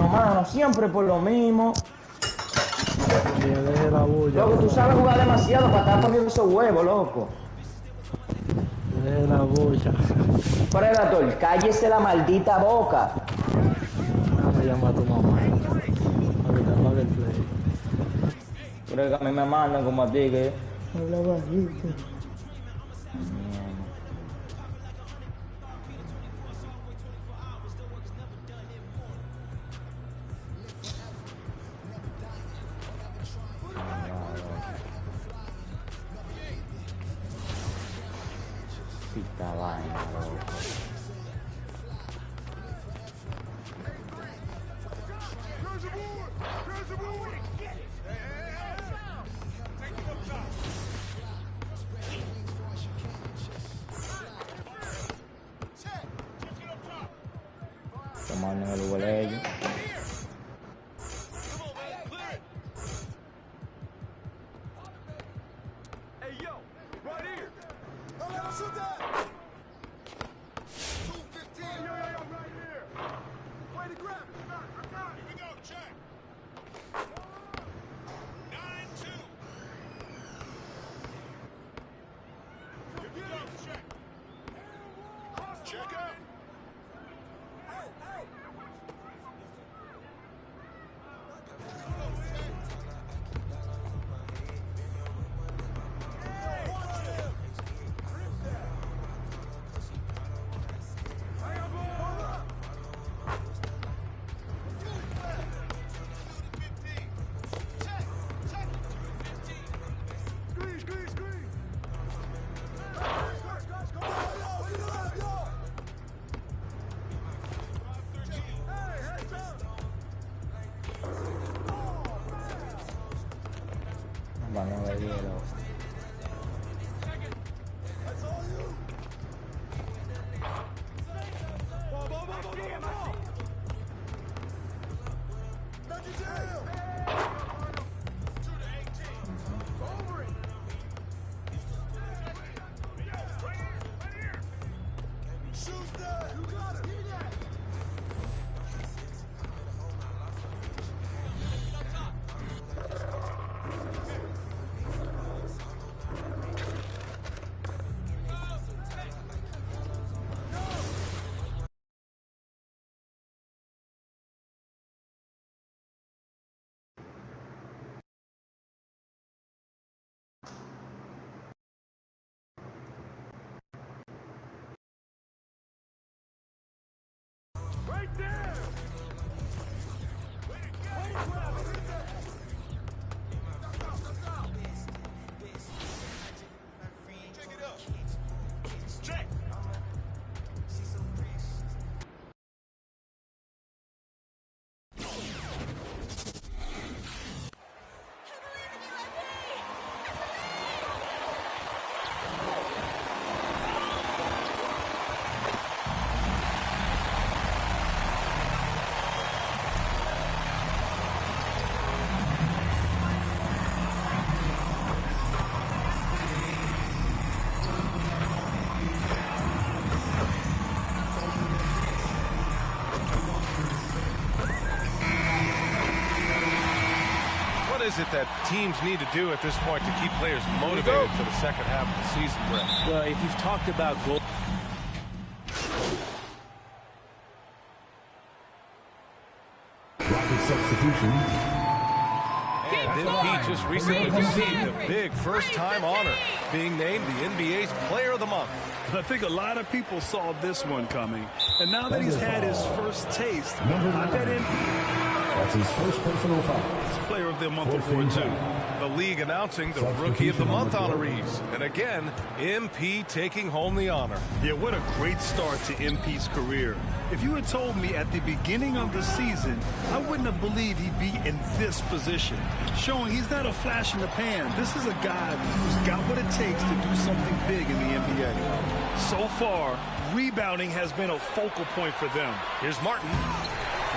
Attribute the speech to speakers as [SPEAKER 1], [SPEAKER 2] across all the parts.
[SPEAKER 1] coño, mano, siempre por lo mismo.
[SPEAKER 2] Deje la bulla.
[SPEAKER 1] Loco, tú sabes jugar demasiado para estar poniendo esos huevos, loco.
[SPEAKER 2] Deje la bulla.
[SPEAKER 1] Predator, cállese la maldita boca.
[SPEAKER 2] Déjame llamar a tu mamá. Para que te apague el play.
[SPEAKER 1] Creo que a mí me mandan como a ti, que...
[SPEAKER 2] Habla bajito.
[SPEAKER 1] Esta vaina, loco. Tomando el hueleyo. Vamos a ver hielo.
[SPEAKER 3] What is it that teams need to do at this point to keep players motivated for the second half of the season, Brett?
[SPEAKER 4] Well, if you've talked about goal...
[SPEAKER 5] Substitution.
[SPEAKER 3] And MP just recently received a big first-time honor, being named the NBA's Player of the Month.
[SPEAKER 6] I think a lot of people saw this one coming. And now that he's had his first taste, I bet him...
[SPEAKER 5] That's his first personal foul.
[SPEAKER 6] Player of the Month award, too.
[SPEAKER 3] The league announcing the Rookie of the Month honorees. And again, MP taking home the honor.
[SPEAKER 6] Yeah, what a great start to MP's career. If you had told me at the beginning of the season, I wouldn't have believed he'd be in this position. Showing he's not a flash in the pan. This is a guy who's got what it takes to do something big in the NBA. So far, rebounding has been a focal point for them.
[SPEAKER 3] Here's Martin.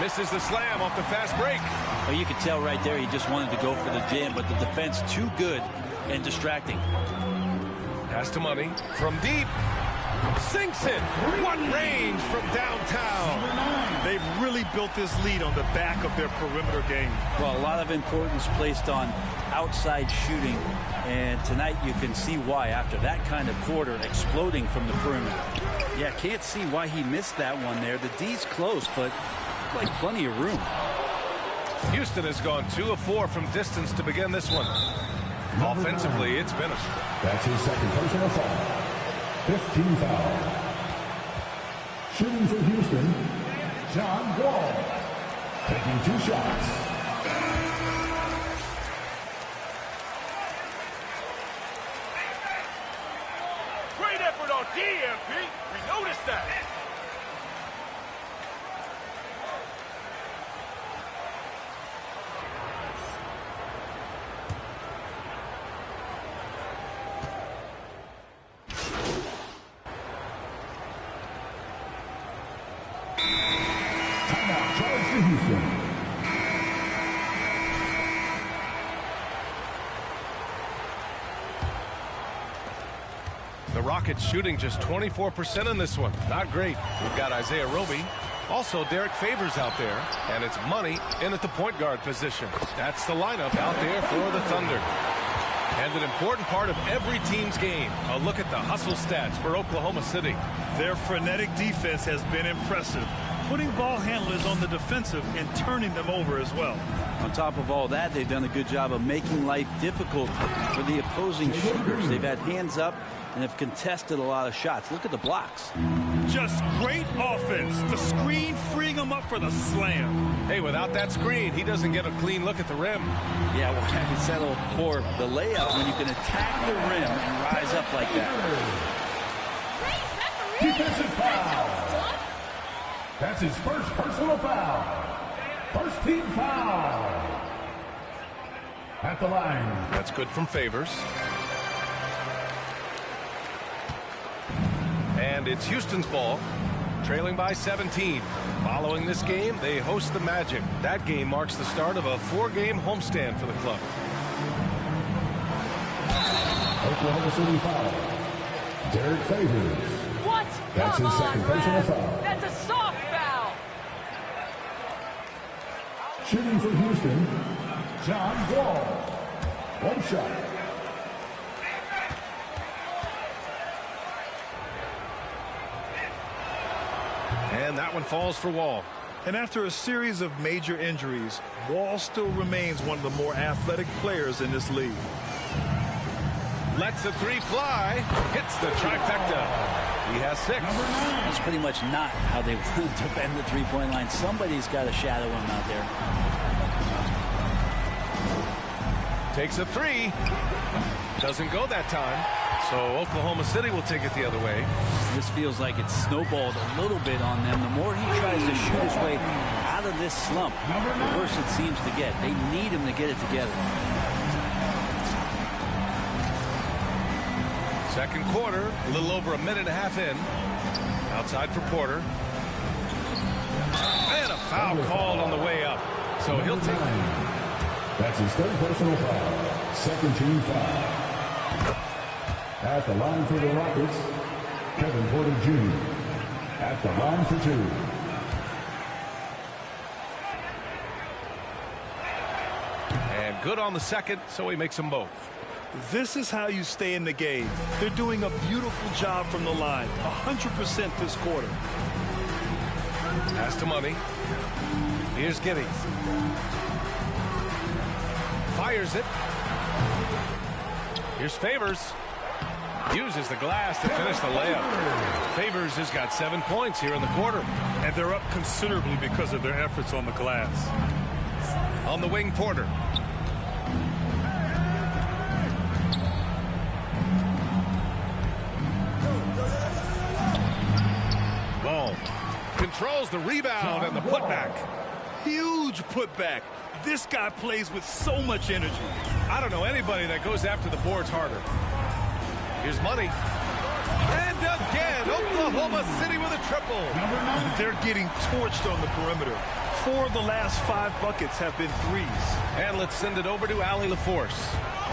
[SPEAKER 3] Misses the slam off the fast break.
[SPEAKER 4] Well, you could tell right there he just wanted to go for the jam, but the defense too good and distracting.
[SPEAKER 3] Pass to Money from deep. Sinks it. What range from downtown.
[SPEAKER 6] They've really built this lead on the back of their perimeter game.
[SPEAKER 4] Well, a lot of importance placed on outside shooting, and tonight you can see why after that kind of quarter exploding from the perimeter. Yeah, can't see why he missed that one there. The D's close, but like plenty of room.
[SPEAKER 3] Houston has gone 2 of 4 from distance to begin this one. Offensively, it's been a...
[SPEAKER 5] That's his second personal foul. 15 foul. Shooting for Houston, John Wall. Taking 2 shots.
[SPEAKER 3] Great effort on DMP. We noticed that.
[SPEAKER 5] Timeout charge for Houston.
[SPEAKER 3] The Rockets shooting just 24% in this one. Not great. We've got Isaiah Roby. Also, Derek Favors out there. And it's Money in at the point guard position. That's the lineup out there for the Thunder. And an important part of every team's game. A look at the hustle stats for Oklahoma City.
[SPEAKER 6] Their frenetic defense has been impressive, putting ball handlers on the defensive and turning them over as well.
[SPEAKER 4] On top of all that, they've done a good job of making life difficult for the opposing shooters. They've had hands up and have contested a lot of shots. Look at the blocks.
[SPEAKER 6] Just great offense. The screen freeing him up for the slam.
[SPEAKER 3] Hey, without that screen, he doesn't get a clean look at the rim.
[SPEAKER 4] Yeah, well, I can settle for the layup when you can attack the rim and rise up like that.
[SPEAKER 5] Defensive foul. That's his first personal foul. First team foul. At the line.
[SPEAKER 3] That's good from Favors. And it's Houston's ball, trailing by 17. Following this game, they host the Magic. That game marks the start of a 4-game homestand for the club.
[SPEAKER 5] Oklahoma City foul. Derek Favors.
[SPEAKER 7] What?
[SPEAKER 5] That's
[SPEAKER 7] Come
[SPEAKER 5] his second
[SPEAKER 7] on,
[SPEAKER 5] personal
[SPEAKER 7] Ref.
[SPEAKER 5] foul.
[SPEAKER 7] That's a soft foul.
[SPEAKER 5] Shooting for Houston, John Wall. 1 shot.
[SPEAKER 3] And that one falls for Wall.
[SPEAKER 6] And after a series of major injuries, Wall still remains one of the more athletic players in this league.
[SPEAKER 3] Lets the 3 fly. Hits the trifecta. He has 6.
[SPEAKER 4] That's pretty much not how they want to defend the three-point line. Somebody's got to shadow him out there.
[SPEAKER 3] Takes a 3. Doesn't go that time. So Oklahoma City will take it the other way.
[SPEAKER 4] This feels like it's snowballed a little bit on them. The more he tries to shoot his way out of this slump, the worse it seems to get. They need him to get it together.
[SPEAKER 3] Second quarter, a little over a minute and a half in. Outside for Porter. And a foul called on the way up. So he'll take it.
[SPEAKER 5] That's his third personal foul. Second team foul. At the line for the Rockets, Kevin Porter Jr. At the line for 2.
[SPEAKER 3] And good on the second, so he makes them both.
[SPEAKER 6] This is how you stay in the game. They're doing a beautiful job from the line. 100% this quarter.
[SPEAKER 3] Pass to Money. Here's Giddey. Fires it. Here's Favors. Uses the glass to finish the layup. Favors has got 7 points here in the quarter.
[SPEAKER 6] And they're up considerably because of their efforts on the glass.
[SPEAKER 3] On the wing, Porter. Ball. Controls the rebound and the putback.
[SPEAKER 6] Huge putback. This guy plays with so much energy.
[SPEAKER 3] I don't know anybody that goes after the boards harder. Here's Money. And again, Oklahoma City with a triple.
[SPEAKER 6] They're getting torched on the perimeter. 4 of the last 5 buckets have been threes.
[SPEAKER 3] And let's send it over to Allie LaForce.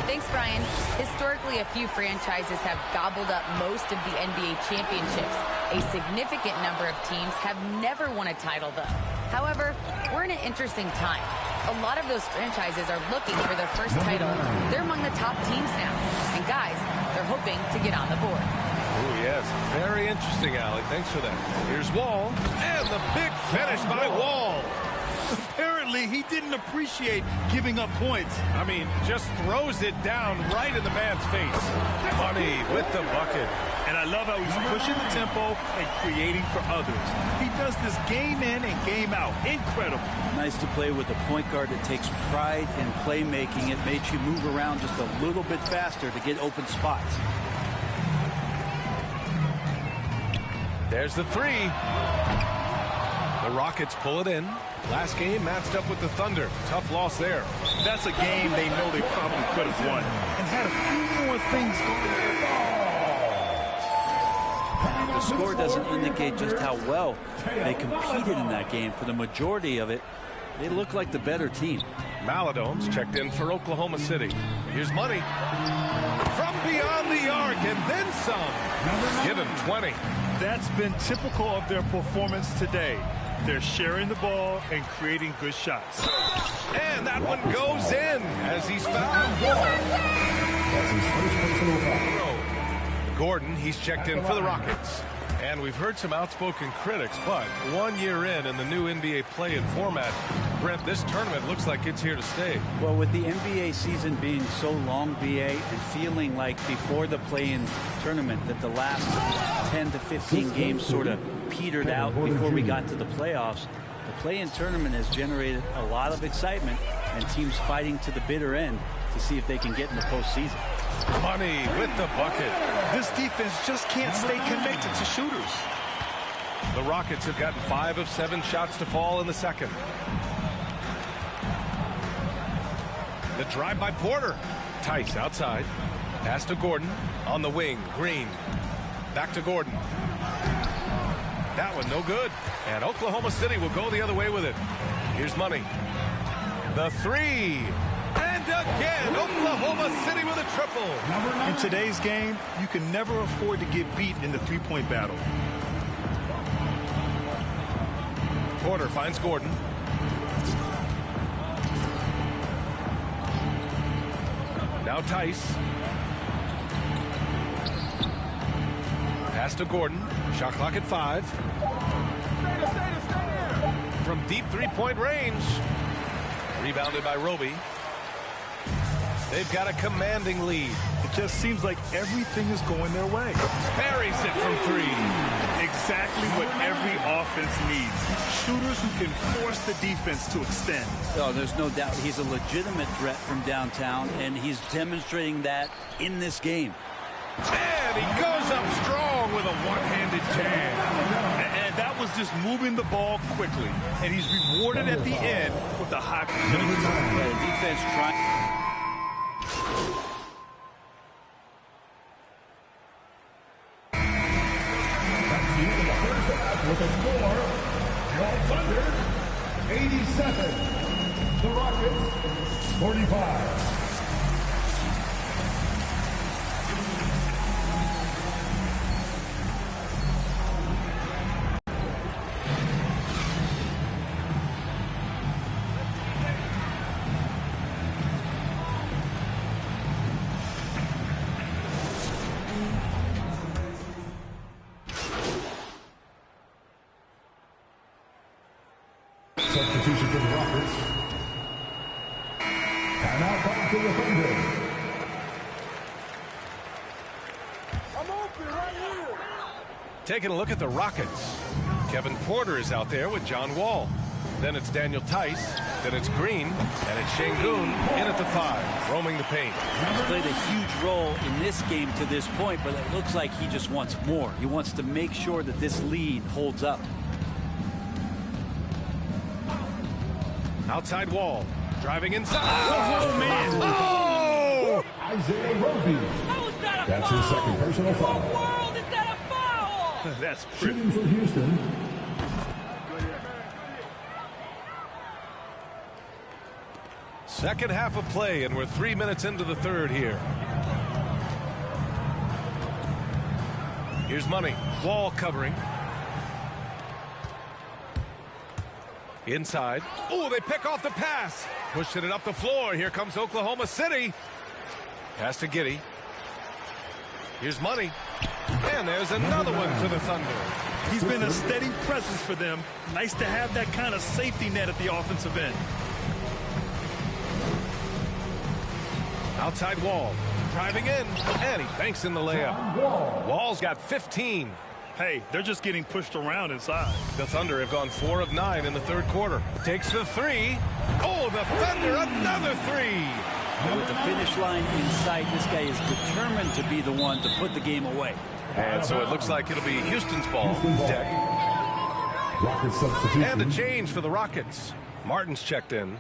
[SPEAKER 7] Thanks, Brian. Historically, a few franchises have gobbled up most of the NBA championships. A significant number of teams have never won a title, though. However, we're in an interesting time. A lot of those franchises are looking for their first title. They're among the top teams now. And guys, they're hoping to get on the board.
[SPEAKER 3] Oh, yes. Very interesting, Allie. Thanks for that. Here's Wall. And the big finish by Wall.
[SPEAKER 6] Apparently, he didn't appreciate giving up points.
[SPEAKER 3] I mean, just throws it down right in the man's face. Money with the bucket.
[SPEAKER 6] And I love how he's pushing the tempo and creating for others. He does this game in and game out. Incredible.
[SPEAKER 4] Nice to play with a point guard that takes pride in playmaking. It makes you move around just a little bit faster to get open spots.
[SPEAKER 3] There's the three. The Rockets pull it in. Last game matched up with the Thunder. Tough loss there.
[SPEAKER 6] That's a game they know they probably could have won and had a few more things going.
[SPEAKER 4] The score doesn't indicate just how well they competed in that game. For the majority of it, they look like the better team.
[SPEAKER 3] Maladone's checked in for Oklahoma City. Here's Money. From beyond the arc and then some. Give him 20.
[SPEAKER 6] That's been typical of their performance today. They're sharing the ball and creating good shots.
[SPEAKER 3] And that one goes in as he's fouled.
[SPEAKER 5] That's his first personal foul.
[SPEAKER 3] Gordon, he's checked in for the Rockets. And we've heard some outspoken critics, but 1 year in the new NBA play-in format, Brent, this tournament looks like it's here to stay.
[SPEAKER 4] Well, with the NBA season being so long, BA, and feeling like before the play-in tournament that the last 10 to 15 games sort of petered out before we got to the playoffs, the play-in tournament has generated a lot of excitement and teams fighting to the bitter end to see if they can get in the postseason.
[SPEAKER 3] Money with the bucket.
[SPEAKER 6] This defense just can't stay connected to shooters.
[SPEAKER 3] The Rockets have gotten 5 of 7 shots to fall in the second. The drive by Porter. Tice outside. Pass to Gordon. On the wing, Green. Back to Gordon. That one no good. And Oklahoma City will go the other way with it. Here's Money. The three. And again, Oklahoma City with a triple.
[SPEAKER 6] In today's game, you can never afford to get beat in the three-point battle.
[SPEAKER 3] Porter finds Gordon. Now Tice. Pass to Gordon. Shot clock at 5. From deep three-point range. Rebounded by Roby. They've got a commanding lead.
[SPEAKER 6] It just seems like everything is going their way.
[SPEAKER 3] Buries it from 3.
[SPEAKER 6] Exactly what every offense needs. Shooters who can force the defense to extend.
[SPEAKER 4] Oh, there's no doubt he's a legitimate threat from downtown, and he's demonstrating that in this game.
[SPEAKER 3] And he goes up strong with a one-handed jam.
[SPEAKER 6] And that was just moving the ball quickly. And he's rewarded at the end with a high percentage.
[SPEAKER 4] Yeah, the defense trying.
[SPEAKER 5] With a score, your Thunder, 87. The Rockets, 45. Substitution for the Rockets. And out back to the Thunder.
[SPEAKER 8] I'm open right here.
[SPEAKER 3] Taking a look at the Rockets. Kevin Porter is out there with John Wall. Then it's Daniel Tice. Then it's Green. And it's Şengün in at the 5, roaming the paint.
[SPEAKER 4] He's played a huge role in this game to this point, but it looks like he just wants more. He wants to make sure that this lead holds up.
[SPEAKER 3] Outside Wall. Driving inside.
[SPEAKER 6] Oh, man.
[SPEAKER 3] Oh!
[SPEAKER 5] Isaiah Roby. That's his second personal foul.
[SPEAKER 8] World, is that a foul?
[SPEAKER 6] That's pretty.
[SPEAKER 5] Shooting for Houston.
[SPEAKER 3] Second half of play, and we're 3 minutes into the third here. Here's Money. Wall covering. Inside. Oh, they pick off the pass. Pushing it up the floor. Here comes Oklahoma City. Pass to Giddey. Here's Money. And there's another one for the Thunder.
[SPEAKER 6] He's been a steady presence for them. Nice to have that kind of safety net at the offensive end.
[SPEAKER 3] Outside Wall. Driving in. And he banks in the layup. Wall's got 15.
[SPEAKER 6] Hey, they're just getting pushed around inside.
[SPEAKER 3] The Thunder have gone 4 of 9 in the third quarter. Takes the three. Oh, the Thunder, another three.
[SPEAKER 4] And with the finish line in sight, this guy is determined to be the one to put the game away.
[SPEAKER 3] And so it looks like it'll be Houston's ball. Deck.
[SPEAKER 5] Rockets substitution.
[SPEAKER 3] And a change for the Rockets. Martin's checked in.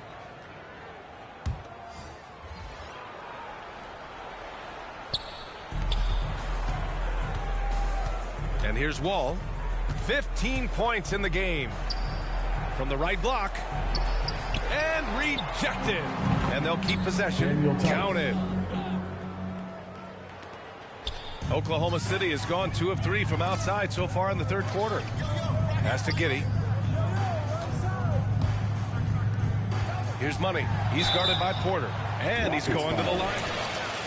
[SPEAKER 3] And here's Wall. 15 points in the game. From the right block. And rejected. And they'll keep possession. Counted. Oklahoma City has gone 2 of 3 from outside so far in the third quarter. Pass to Giddey. Here's Money. He's guarded by Porter. And he's going to the line.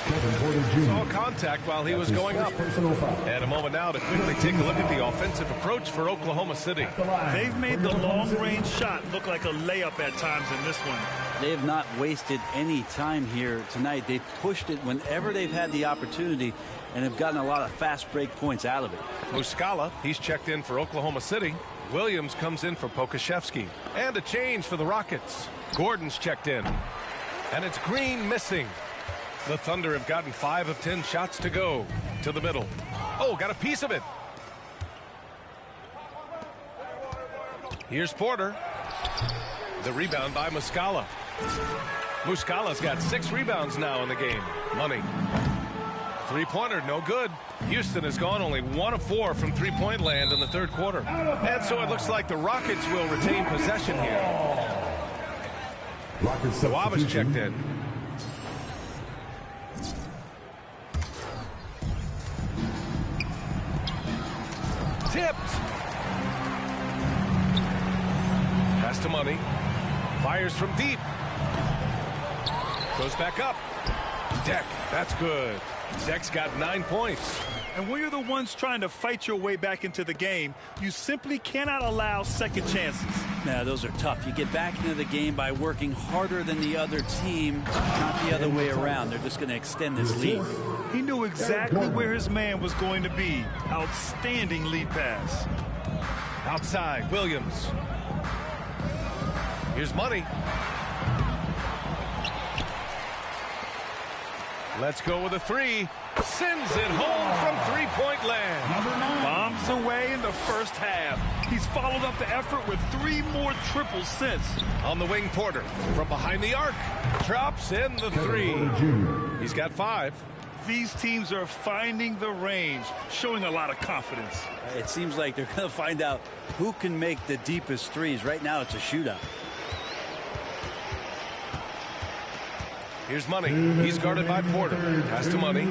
[SPEAKER 5] Kevin Porter Jr.
[SPEAKER 3] Saw contact while he was going up. And a moment now to quickly take a look at the offensive approach for Oklahoma City.
[SPEAKER 6] They've made the long-range shot look like a layup at times in this one.
[SPEAKER 4] They have not wasted any time here tonight. They've pushed it whenever they've had the opportunity and have gotten a lot of fast break points out of it.
[SPEAKER 3] Muscala, he's checked in for Oklahoma City. Williams comes in for Pokashevsky. And a change for the Rockets. Gordon's checked in. And it's Green missing. The Thunder have gotten 5 of 10 shots to go. To the middle. Oh, got a piece of it. Here's Porter. The rebound by Muscala. Muscala's got 6 rebounds now in the game. Money. Three-pointer, no good. Houston has gone only 1 of 4 from three-point land in the third quarter. And so it looks like the Rockets will retain possession here.
[SPEAKER 5] Rockets
[SPEAKER 3] Waba's
[SPEAKER 5] substitution.
[SPEAKER 3] checked in. Tipped. Pass to Money. Fires from deep. Goes back up. Deck. That's good. Deck's got 9 points.
[SPEAKER 6] And when you're the ones trying to fight your way back into the game, you simply cannot allow second chances.
[SPEAKER 4] Now, those are tough. You get back into the game by working harder than the other team, not the other way around. They're just going to extend this lead.
[SPEAKER 6] He knew exactly where his man was going to be. Outstanding lead pass.
[SPEAKER 3] Outside, Williams. Here's Money. Let's go with a 3. Sends it home from three-point land.
[SPEAKER 6] Bombs away in the first half. He's followed up the effort with 3 more triples since.
[SPEAKER 3] On the wing, Porter. From behind the arc. Drops in the 3. He's got 5.
[SPEAKER 6] These teams are finding the range, showing a lot of confidence.
[SPEAKER 4] It seems like they're going to find out who can make the deepest threes. Right now, it's a shootout.
[SPEAKER 3] Here's Money. He's guarded by Porter. Pass to Money.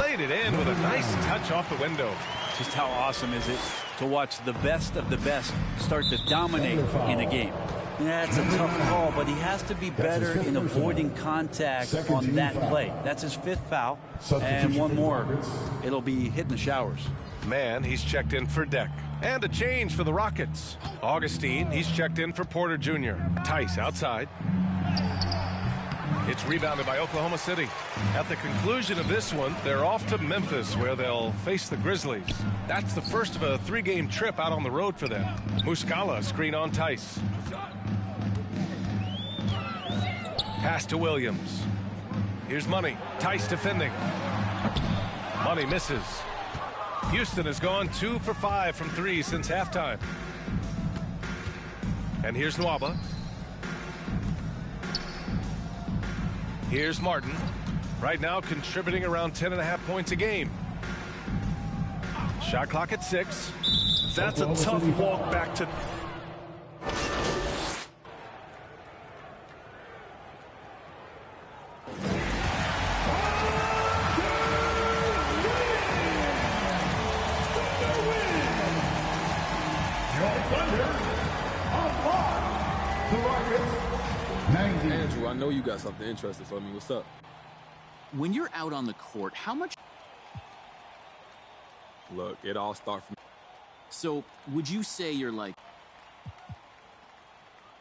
[SPEAKER 3] Laid it in with a nice touch off the window.
[SPEAKER 4] Just how awesome is it to watch the best of the best start to dominate in a game? Yeah, it's a tough call, but he has to be better in avoiding contact on that play. That's his 5th foul, and 1 more. It'll be hitting the showers.
[SPEAKER 3] Man, he's checked in for Deck. And a change for the Rockets. Augustine, he's checked in for Porter Jr. Tice outside. It's rebounded by Oklahoma City. At the conclusion of this one, they're off to Memphis, where they'll face the Grizzlies. That's the first of a 3-game trip out on the road for them. Muscala, screen on Tice. Pass to Williams. Here's Money. Tice defending. Money misses. Houston has gone 2 for 5 from 3 since halftime. And here's Nwaba. Here's Martin. Right now contributing around 10.5 points a game. Shot clock at 6.
[SPEAKER 6] That's a tough walk back to
[SPEAKER 5] The Rockets, 90.
[SPEAKER 9] Andrew, I know you got something interesting for me. What's up?
[SPEAKER 10] When you're out on the court, how much...
[SPEAKER 9] Look, it all starts from...
[SPEAKER 10] So, would you say you're like...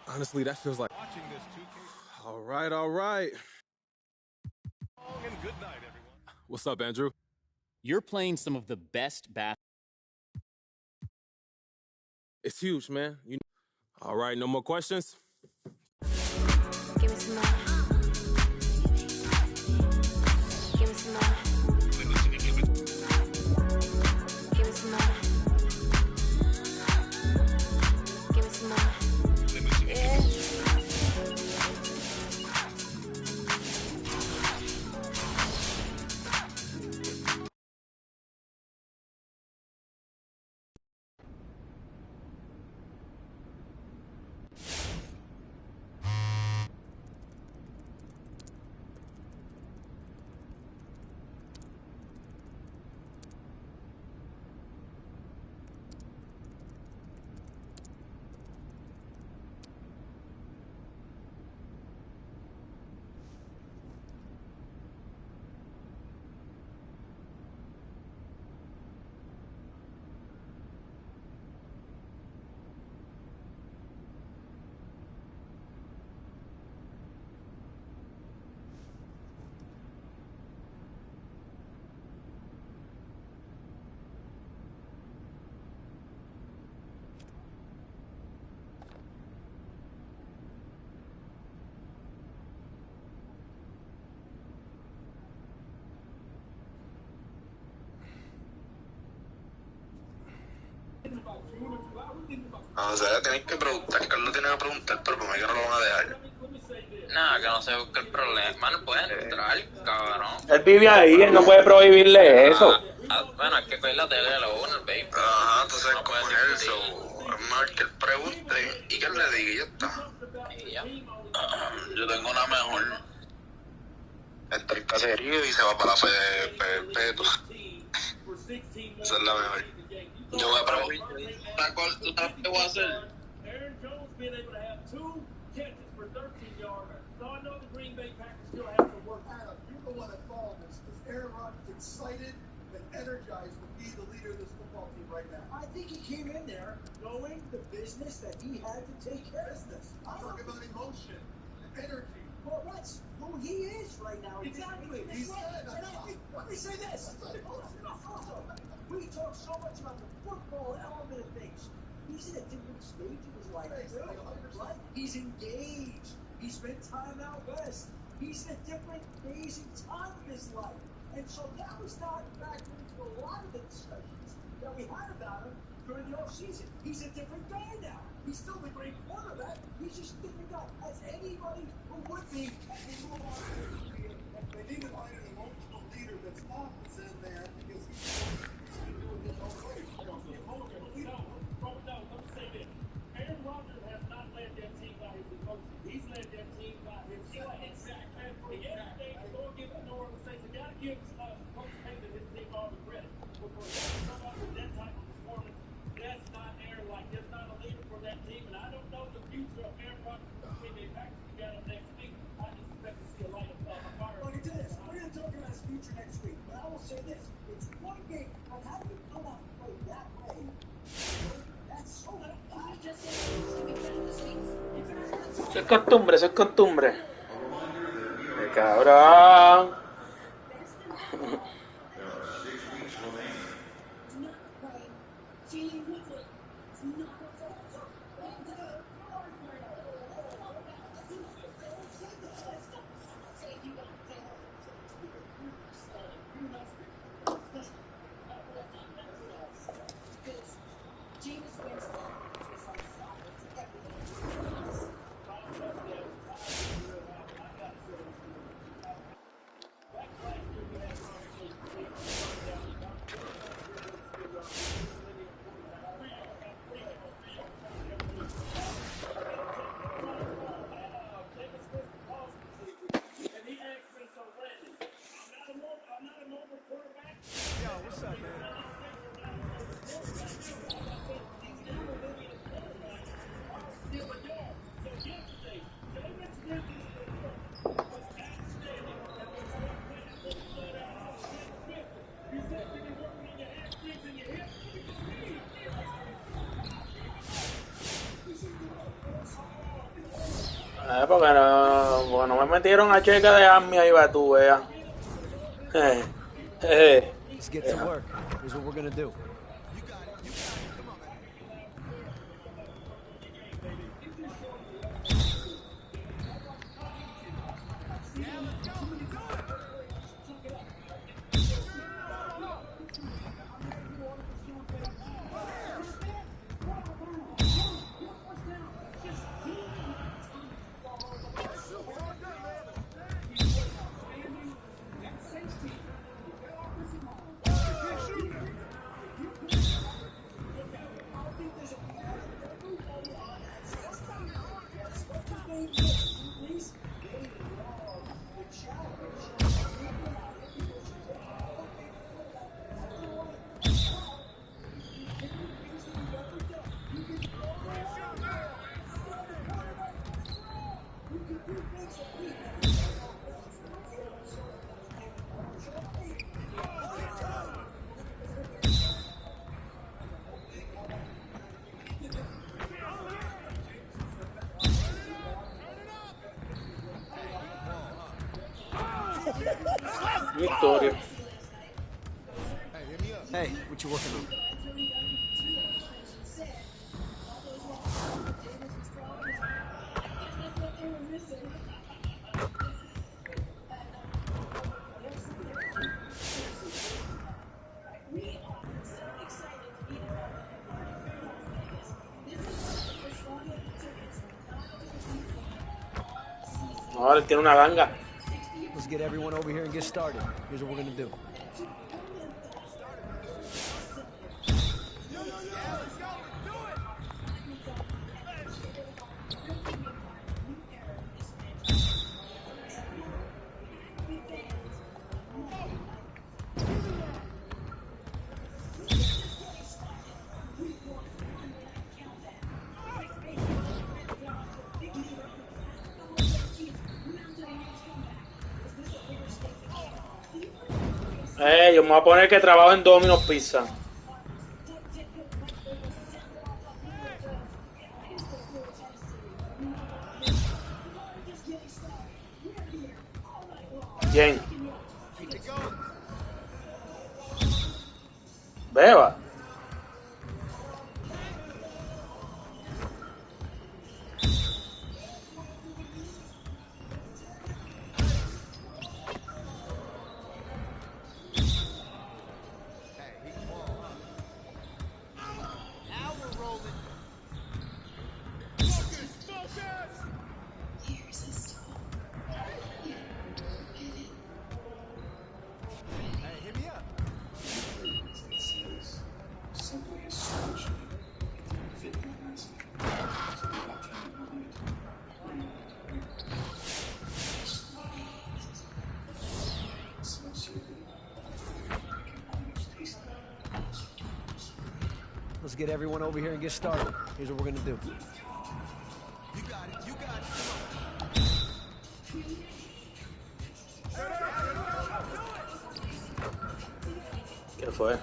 [SPEAKER 9] Honestly, that feels like...
[SPEAKER 3] Watching this 2K.
[SPEAKER 9] All right, all right.
[SPEAKER 3] And good night, everyone.
[SPEAKER 9] What's up, Andrew?
[SPEAKER 10] You're playing some of the best basketball...
[SPEAKER 9] It's huge, man. All right, no more questions?
[SPEAKER 11] Give me some more. Give me some more. Give me some more. Give me some more. Yeah.
[SPEAKER 12] O sea, tenéis que preguntar. Carlos tiene que preguntar, pero para mí que no lo van a dejar.
[SPEAKER 13] Nada, que no sé qué el problema. No puede entrar, cabrón.
[SPEAKER 14] Él vive ahí, él no puede prohibirle eso.
[SPEAKER 13] Bueno, es que con la tele de la el baby.
[SPEAKER 12] Ajá, entonces no con él, es más que él pregunte y que él le diga y ya está.
[SPEAKER 13] Y ya.
[SPEAKER 12] Yo tengo una mejor. Entra el caserío y se va para la fe de perpetua. Esa es la mejor. Yo voy a preguntar. ¿Tú sabes qué voy a hacer?
[SPEAKER 8] Aaron Jones being able to have 2 catches for 13 yards. So I know the Green Bay Packers still have to work.
[SPEAKER 15] Adam, you're the one that called this. Is Aaron Rodgers excited and energized to be the leader of this football team right now?
[SPEAKER 16] I think he came in there knowing the business that he had to take care of this.
[SPEAKER 15] I'm talking about emotion, energy.
[SPEAKER 16] Well, that's who he is right now.
[SPEAKER 15] Exactly.
[SPEAKER 16] Let me say this. We talk so much about the football element of things. He's in a different stage of his life. Right? He's engaged. He spent time out west. He's in a different phase and time of his life. And so that was not factored into a lot of the discussions that we had about him during the offseason. He's a different guy now. He's still the great quarterback. He's just a different guy. As anybody who would be as they move on to their career.
[SPEAKER 15] They need to find an emotional leader that's not in there because he's doing his own way.
[SPEAKER 8] Aaron Rodgers has not led that team by his emotion. He's led that team by his play. Exactly. And yesterday, the Lord give the New Orleans Saints. You got to give Coach Payton his team all the credit. Because come up with that type of performance, that's not Aaron. Like, that's not a leader for that team. And I don't know the future of Aaron Rodgers when they package together next week. I just expect to see a light of fire.
[SPEAKER 16] Look at this. We're going to talk about his future next week. But I will say this. It's one game. But how do you come out and play that way? That's so much.
[SPEAKER 14] Eso es costumbre, eso es costumbre. ¡Qué cabrón! Porque no me metieron a cheque de Army ahí, va tú, vea.
[SPEAKER 17] Let's get to work. Here's what we're gonna do.
[SPEAKER 14] Victoria.
[SPEAKER 17] Hey, what you working on?
[SPEAKER 14] Ahora tiene una ganga.
[SPEAKER 17] Let's get everyone over here and get started. Here's what we're gonna do.
[SPEAKER 14] Yo me voy a poner que trabajo en Domino's Pizza. ¿Quién? Beba.
[SPEAKER 17] Let's get everyone over here and get started. Here's what we're gonna do.
[SPEAKER 14] ¿Qué fue?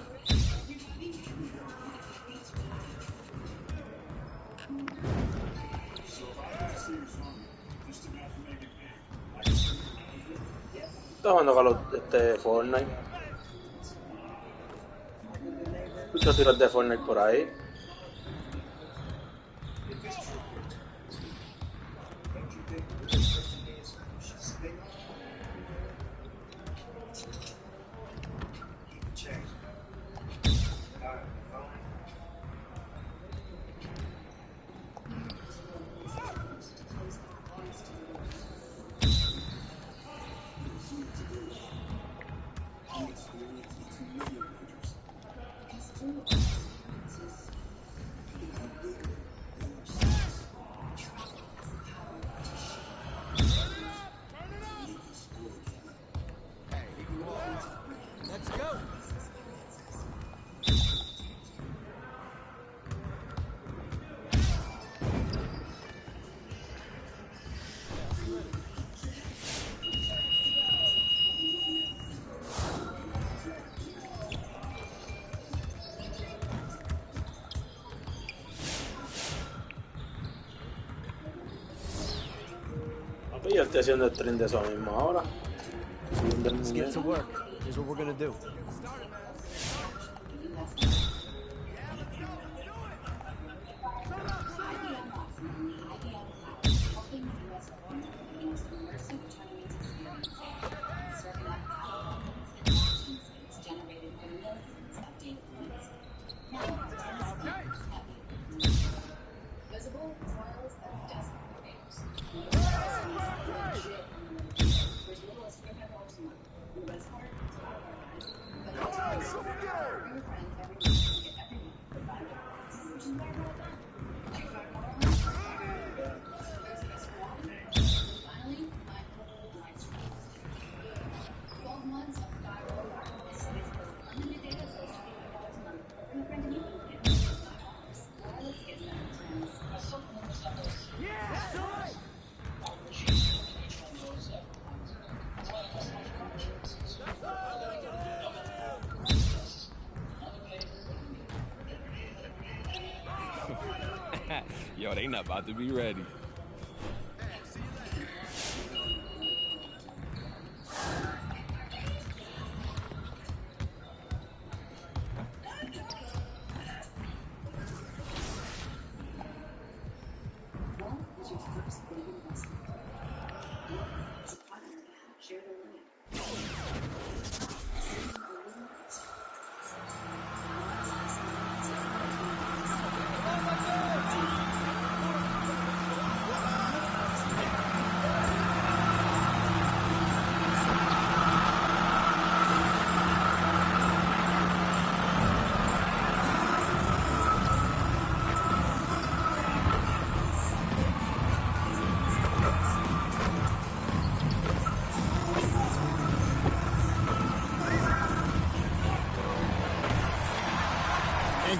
[SPEAKER 14] Está jugando con Fortnite. Escucho tiros de Fortnite por ahí. Yo estoy haciendo el stream de eso mismo ahora.
[SPEAKER 17] Let's get to work. Here's what we're gonna do.
[SPEAKER 9] Yo, they not about to be ready.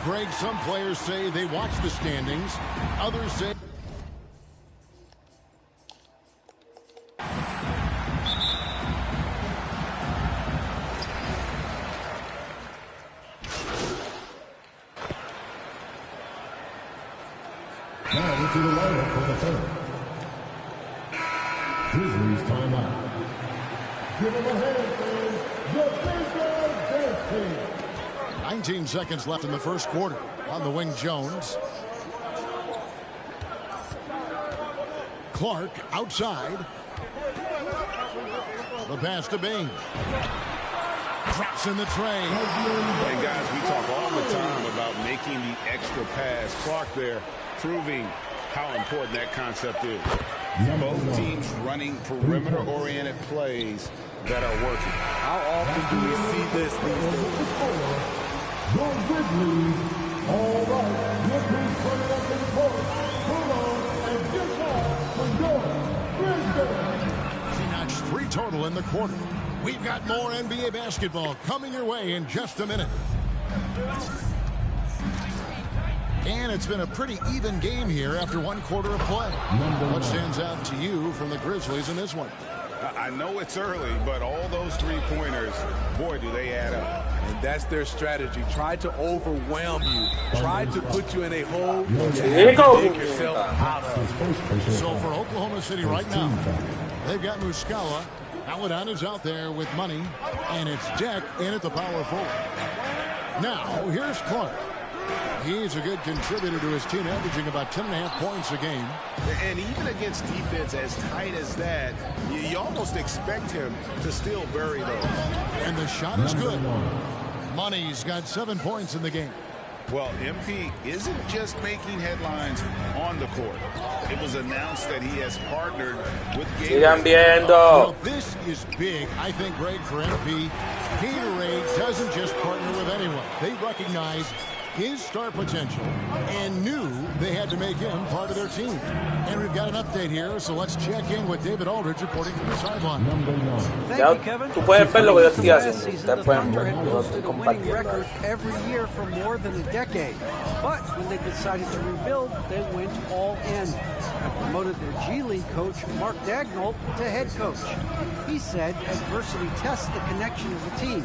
[SPEAKER 18] Greg, some players say they watch the standings. Others say...
[SPEAKER 5] Now into the lineup for the third. Grizzlies timeout. Give them a hand, fans. The Baseball Dance Team.
[SPEAKER 18] 19 seconds left in the first quarter. On the wing, Jones. Clark outside. The pass to Bing. Drops in the tray.
[SPEAKER 3] And guys, we talk all the time about making the extra pass. Clark there proving how important that concept is. Both teams running perimeter-oriented plays that are working.
[SPEAKER 6] How often do we see this these days?
[SPEAKER 5] Your Grizzlies, all right, look who's coming up in court. Come on and get off for your Grizzlies.
[SPEAKER 18] She notched 3 total in the quarter. We've got more NBA basketball coming your way in just a minute. And it's been a pretty even game here after 1 quarter of play. What stands out to you from the Grizzlies in this one?
[SPEAKER 3] I know it's early, but all those 3-pointers, boy, do they add up.
[SPEAKER 6] And that's their strategy. Try to overwhelm you. Try to put you in a hole.
[SPEAKER 14] Take
[SPEAKER 6] yourself out of.
[SPEAKER 18] So for Oklahoma City right now, they've got Muscala. Paladon is out there with money, and it's Jack in at the power forward. Now, here's Clark. He's a good contributor to his team, averaging about 10.5 points a game.
[SPEAKER 3] And even against defense as tight as that, you almost expect him to still bury those.
[SPEAKER 18] And the shot is good. Money's got 7 points in the game.
[SPEAKER 3] Well, MP isn't just making headlines on the court. It was announced that he has partnered with Gatorade.
[SPEAKER 18] Well, this is big, I think, Greg, for MP. Gatorade doesn't just partner with anyone. They recognize his star potential and knew they had to make him part of their team. And we've got an update here, so let's check in with David Aldridge reporting from the sideline.
[SPEAKER 17] Thank you, Kevin.
[SPEAKER 14] Tú puedes ver lo que yo estoy
[SPEAKER 17] Last
[SPEAKER 14] haciendo.
[SPEAKER 17] season,
[SPEAKER 14] Ustedes
[SPEAKER 17] the
[SPEAKER 14] pueden
[SPEAKER 17] Thunder
[SPEAKER 14] ver
[SPEAKER 17] had
[SPEAKER 14] lo que
[SPEAKER 17] posted
[SPEAKER 14] estoy
[SPEAKER 17] a winning
[SPEAKER 14] compartiendo.
[SPEAKER 17] record every year for more than a decade. But when they decided to rebuild, they went all in and promoted their G League coach, Mark Daigneault, to head coach. He said adversity tests the connection of the team,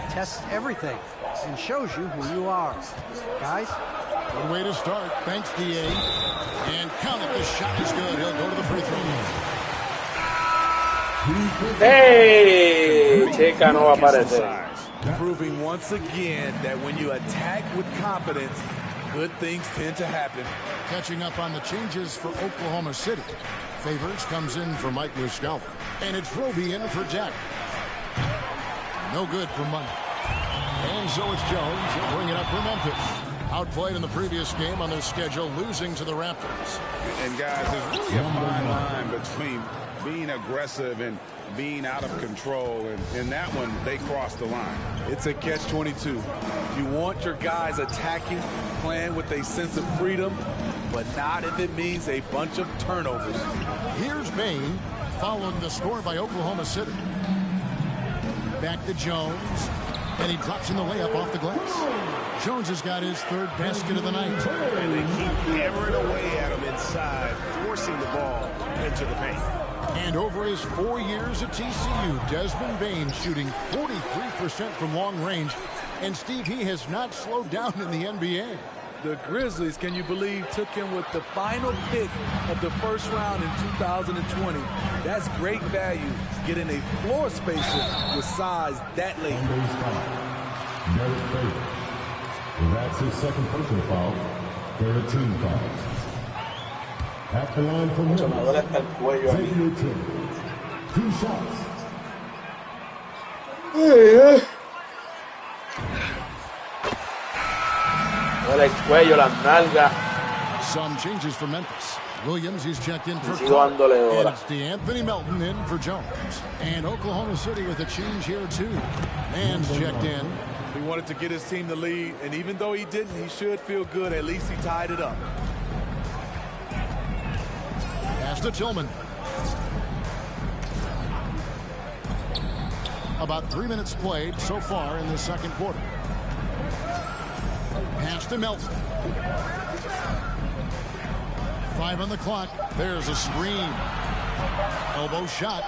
[SPEAKER 17] tests everything, and shows you who you are. Guys?
[SPEAKER 18] Good way to start. Thanks, DA. And count it. The shot is good. He'll go to the free throw line.
[SPEAKER 14] ¡Hey! Checa no va a aparecer.
[SPEAKER 19] Proving once again that when you attack with confidence, good things tend to happen.
[SPEAKER 18] Catching up on the changes for Oklahoma City. Favors comes in for Mike Muscala. And it's Roby in for Jack. No good for Money. And so it's Jones. He'll bring it up for Memphis. Outplayed in the previous game on their schedule, losing to the Raptors.
[SPEAKER 20] And guys, there's really a fine line between being aggressive and being out of control. And in that one, they crossed the line.
[SPEAKER 19] It's a catch-22. You want your guys attacking, playing with a sense of freedom, but not if it means a bunch of turnovers.
[SPEAKER 18] Here's Bane following the score by Oklahoma City. Back to Jones. And he drops in the layup off the glass. Jones has got his third basket of the night.
[SPEAKER 20] And they keep hammering away at him inside, forcing the ball into the paint.
[SPEAKER 18] And over his 4 years at TCU, Desmond Bane shooting 43% from long range. And Steve, he has not slowed down in the NBA.
[SPEAKER 19] The Grizzlies, can you believe, took him with the final pick of the first round in 2020. That's great value, getting a floor spacer with size that late.
[SPEAKER 5] Derek Favors. That's his second personal foul. Third team foul. At the line for Memphis, Xavier Tillman. 2 shots.
[SPEAKER 14] El cuello, las nalgas.
[SPEAKER 18] Some changes for Memphis. Williams, he's checked in for
[SPEAKER 14] Sigo dándole
[SPEAKER 18] and
[SPEAKER 14] hora.
[SPEAKER 18] it's DeAnthony Melton in for Jones. And Oklahoma City with a change here too. Man's checked in.
[SPEAKER 19] He wanted to get his team the lead, and even though he didn't, he should feel good. At least he tied it up.
[SPEAKER 18] Pass to Tillman. About 3 minutes played so far in the second quarter. Pass to Melton. 5 on the clock. There's a screen. Elbow shot.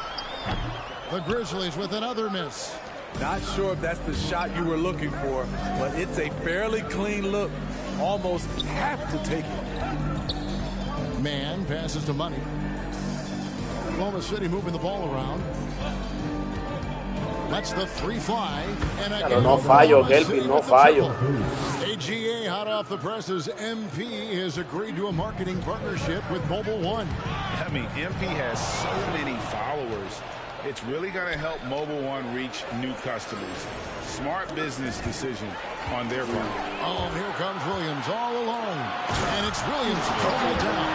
[SPEAKER 18] The Grizzlies with another miss.
[SPEAKER 19] Not sure if that's the shot you were looking for, but it's a fairly clean look. Almost have to take it.
[SPEAKER 18] Man passes to Money. Oklahoma City moving the ball around. Lets the 3 fly. And
[SPEAKER 14] Pero no fallo, Kelvin, no fallo.
[SPEAKER 18] AGA hot off the presses. MP has agreed to a marketing partnership with Mobile One.
[SPEAKER 20] I mean, MP has so many followers. It's really going to help Mobile One reach new customers. Smart business decision on their part.
[SPEAKER 18] Oh, here comes Williams all alone. And it's Williams throwing it down.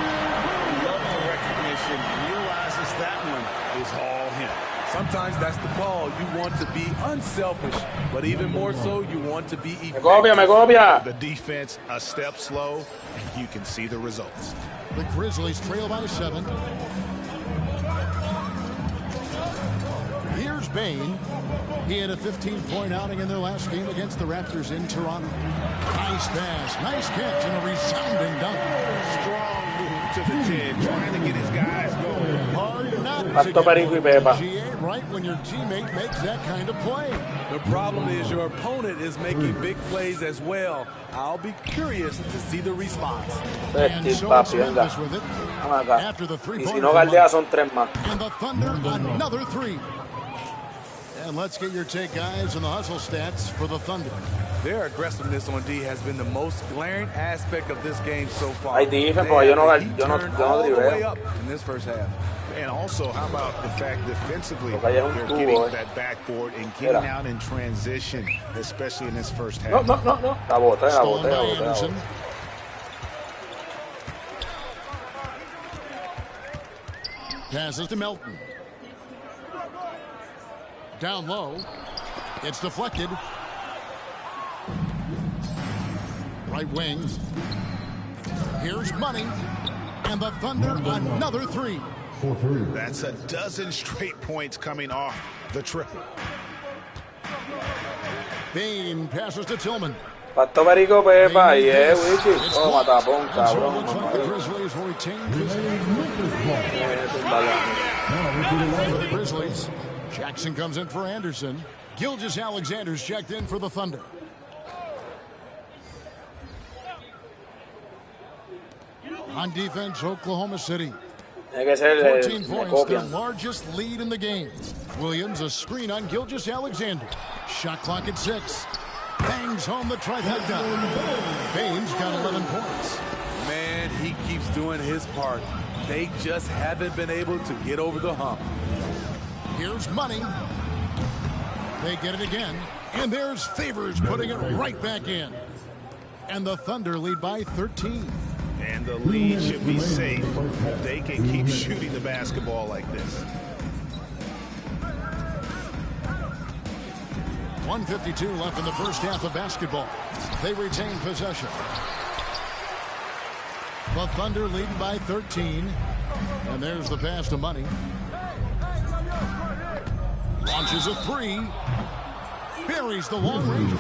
[SPEAKER 20] Level recognition realizes that one is all him.
[SPEAKER 19] Sometimes that's the call. You want to be unselfish, but even more so, you want to be effective.
[SPEAKER 20] The defense a step slow, and you can see the results.
[SPEAKER 18] The Grizzlies trail by 7. Here's Bane. He had a 15-point outing in their last game against the Raptors in Toronto. Nice pass, nice catch, and a resounding dunk.
[SPEAKER 20] Strong move to the 10, trying to get his guys going.
[SPEAKER 18] Hard not to
[SPEAKER 14] Pasto Perico y Pepa.
[SPEAKER 18] GA right when your teammate makes that kind of play.
[SPEAKER 19] The problem is your opponent is making big plays as well. I'll be curious to see the response.
[SPEAKER 18] And so it's Memphis with it. After the
[SPEAKER 14] Y
[SPEAKER 18] 3-point
[SPEAKER 14] si no galdea son 3 más.
[SPEAKER 18] And the Thunder, another 3. And let's get your take, guys, on the hustle stats for the Thunder.
[SPEAKER 19] Their aggressiveness on D has been the most glaring aspect of this game so far.
[SPEAKER 14] Hay defense, porque yo no
[SPEAKER 19] dribeo in this first half.
[SPEAKER 20] And also, how about the fact defensively,
[SPEAKER 14] Porque allá es un
[SPEAKER 20] they're
[SPEAKER 14] tubo,
[SPEAKER 20] getting that backboard and getting out in transition, especially in this first half.
[SPEAKER 14] No. La boté.
[SPEAKER 18] Anderson. Passes to Melton. Down low. It's deflected. Right wing. Here's Money. And the Thunder, another 3.
[SPEAKER 20] That's a dozen straight points coming off the triple.
[SPEAKER 18] Bane passes to Tillman.
[SPEAKER 14] Pasto Perico Pepa. Wichi. Oh, matapón, cabrón.
[SPEAKER 18] For the Grizzlies, Jackson comes in for Anderson. Gilgeous-Alexander's checked in for the Thunder. On defense, Oklahoma City. 14 points, their largest lead in the game. Williams, a screen on Gilgeous-Alexander. Shot clock at 6. Bangs home the trifecta. Baines got 11 points.
[SPEAKER 19] Man, he keeps doing his part. They just haven't been able to get over the hump.
[SPEAKER 18] Here's Money. They get it again. And there's Favors putting it right back in. And the Thunder lead by 13.
[SPEAKER 20] And the lead should be safe if they can keep shooting the basketball like this.
[SPEAKER 18] 1:52 left in the first half of basketball. They retain possession. The Thunder lead by 13. And there's the pass to Money. Launches a 3. Buries the long range.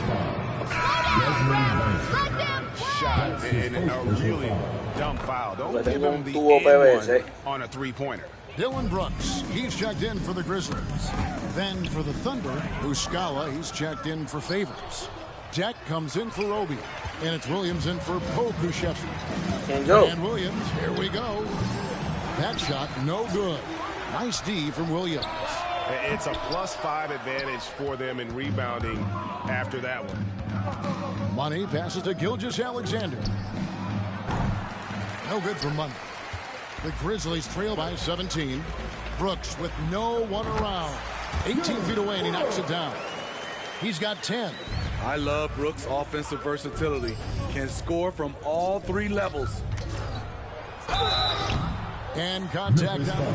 [SPEAKER 20] Shot and a really dumb foul. Don't give him the and one on a three-pointer.
[SPEAKER 18] Dylan Brooks, he's checked in for the Grizzlies. Then for the Thunder, Muscala, he's checked in for Favors. Jack comes in for Roby. And it's Williams in for Pokusevski. And Williams, here we go. That shot, no good. Nice D from Williams.
[SPEAKER 20] It's a +5 advantage for them in rebounding after that one.
[SPEAKER 18] Money passes to Gilgeous-Alexander. No good for Money. The Grizzlies trail by 17. Brooks with no one around. 18 feet away, and he knocks it down. He's got 10.
[SPEAKER 19] I love Brooks' offensive versatility. Can score from all 3 levels.
[SPEAKER 18] And contact out.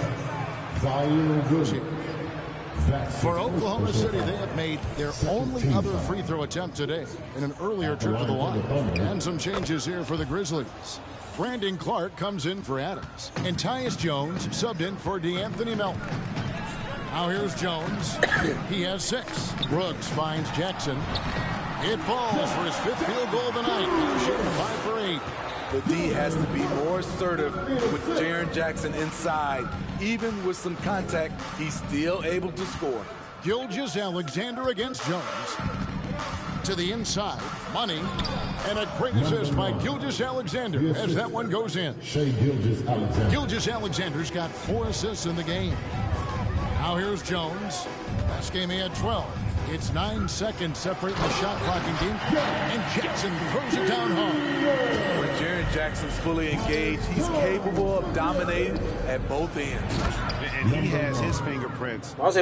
[SPEAKER 18] For Oklahoma City, they have made their only other free throw attempt today in an earlier trip to the line. And some changes here for the Grizzlies. Brandon Clark comes in for Adams. And Tyus Jones subbed in for DeAnthony Melton. Now here's Jones. He has 6. Brooks finds Jackson. It falls for his 5th field goal of the night. He's shooting 5 for 8.
[SPEAKER 19] The D has to be more assertive with Jaren Jackson inside. Even with some contact, he's still able to score.
[SPEAKER 18] Gilgeous-Alexander against Jones. To the inside, Money. And a great assist by Gilgeous-Alexander as that one goes in. Gilgeous-Alexander's got 4 assists in the game. Now here's Jones. Last game he had 12. It's 9 seconds separating the shot clock in game. And Jackson throws it down hard.
[SPEAKER 19] When Jaren Jackson's fully engaged, he's capable of dominating at both ends.
[SPEAKER 20] And he has his fingerprints all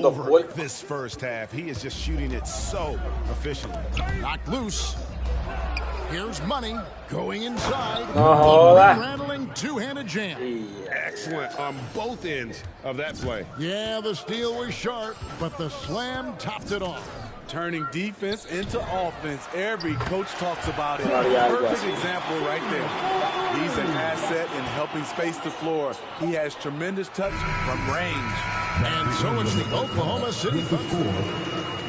[SPEAKER 20] over this first half. He is just shooting it so efficiently.
[SPEAKER 18] Knocked loose. Here's Money going inside. Rattling two-handed jam.
[SPEAKER 20] Excellent on both ends of that play.
[SPEAKER 18] Yeah, the steal was sharp, but the slam topped it off.
[SPEAKER 19] Turning defense into offense. Every coach talks about it. Perfect example right there. He's an asset in helping space the floor. He has tremendous touch from range.
[SPEAKER 18] And so it's the Oklahoma City Thunder.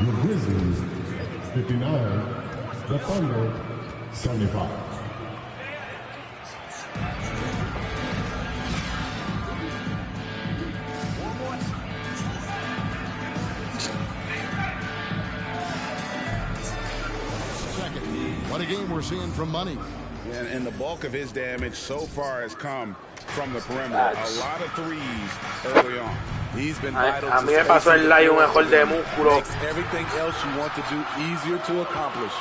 [SPEAKER 5] The Grizzlies, 59. The Thunder, 75.
[SPEAKER 18] What a game we're seeing from Money.
[SPEAKER 20] And the bulk of his damage so far has come from the perimeter. A lot of threes early on.
[SPEAKER 19] He's been vital to
[SPEAKER 14] me me pasó el live mejor de músculo.
[SPEAKER 19] Makes everything else you want to do easier to accomplish.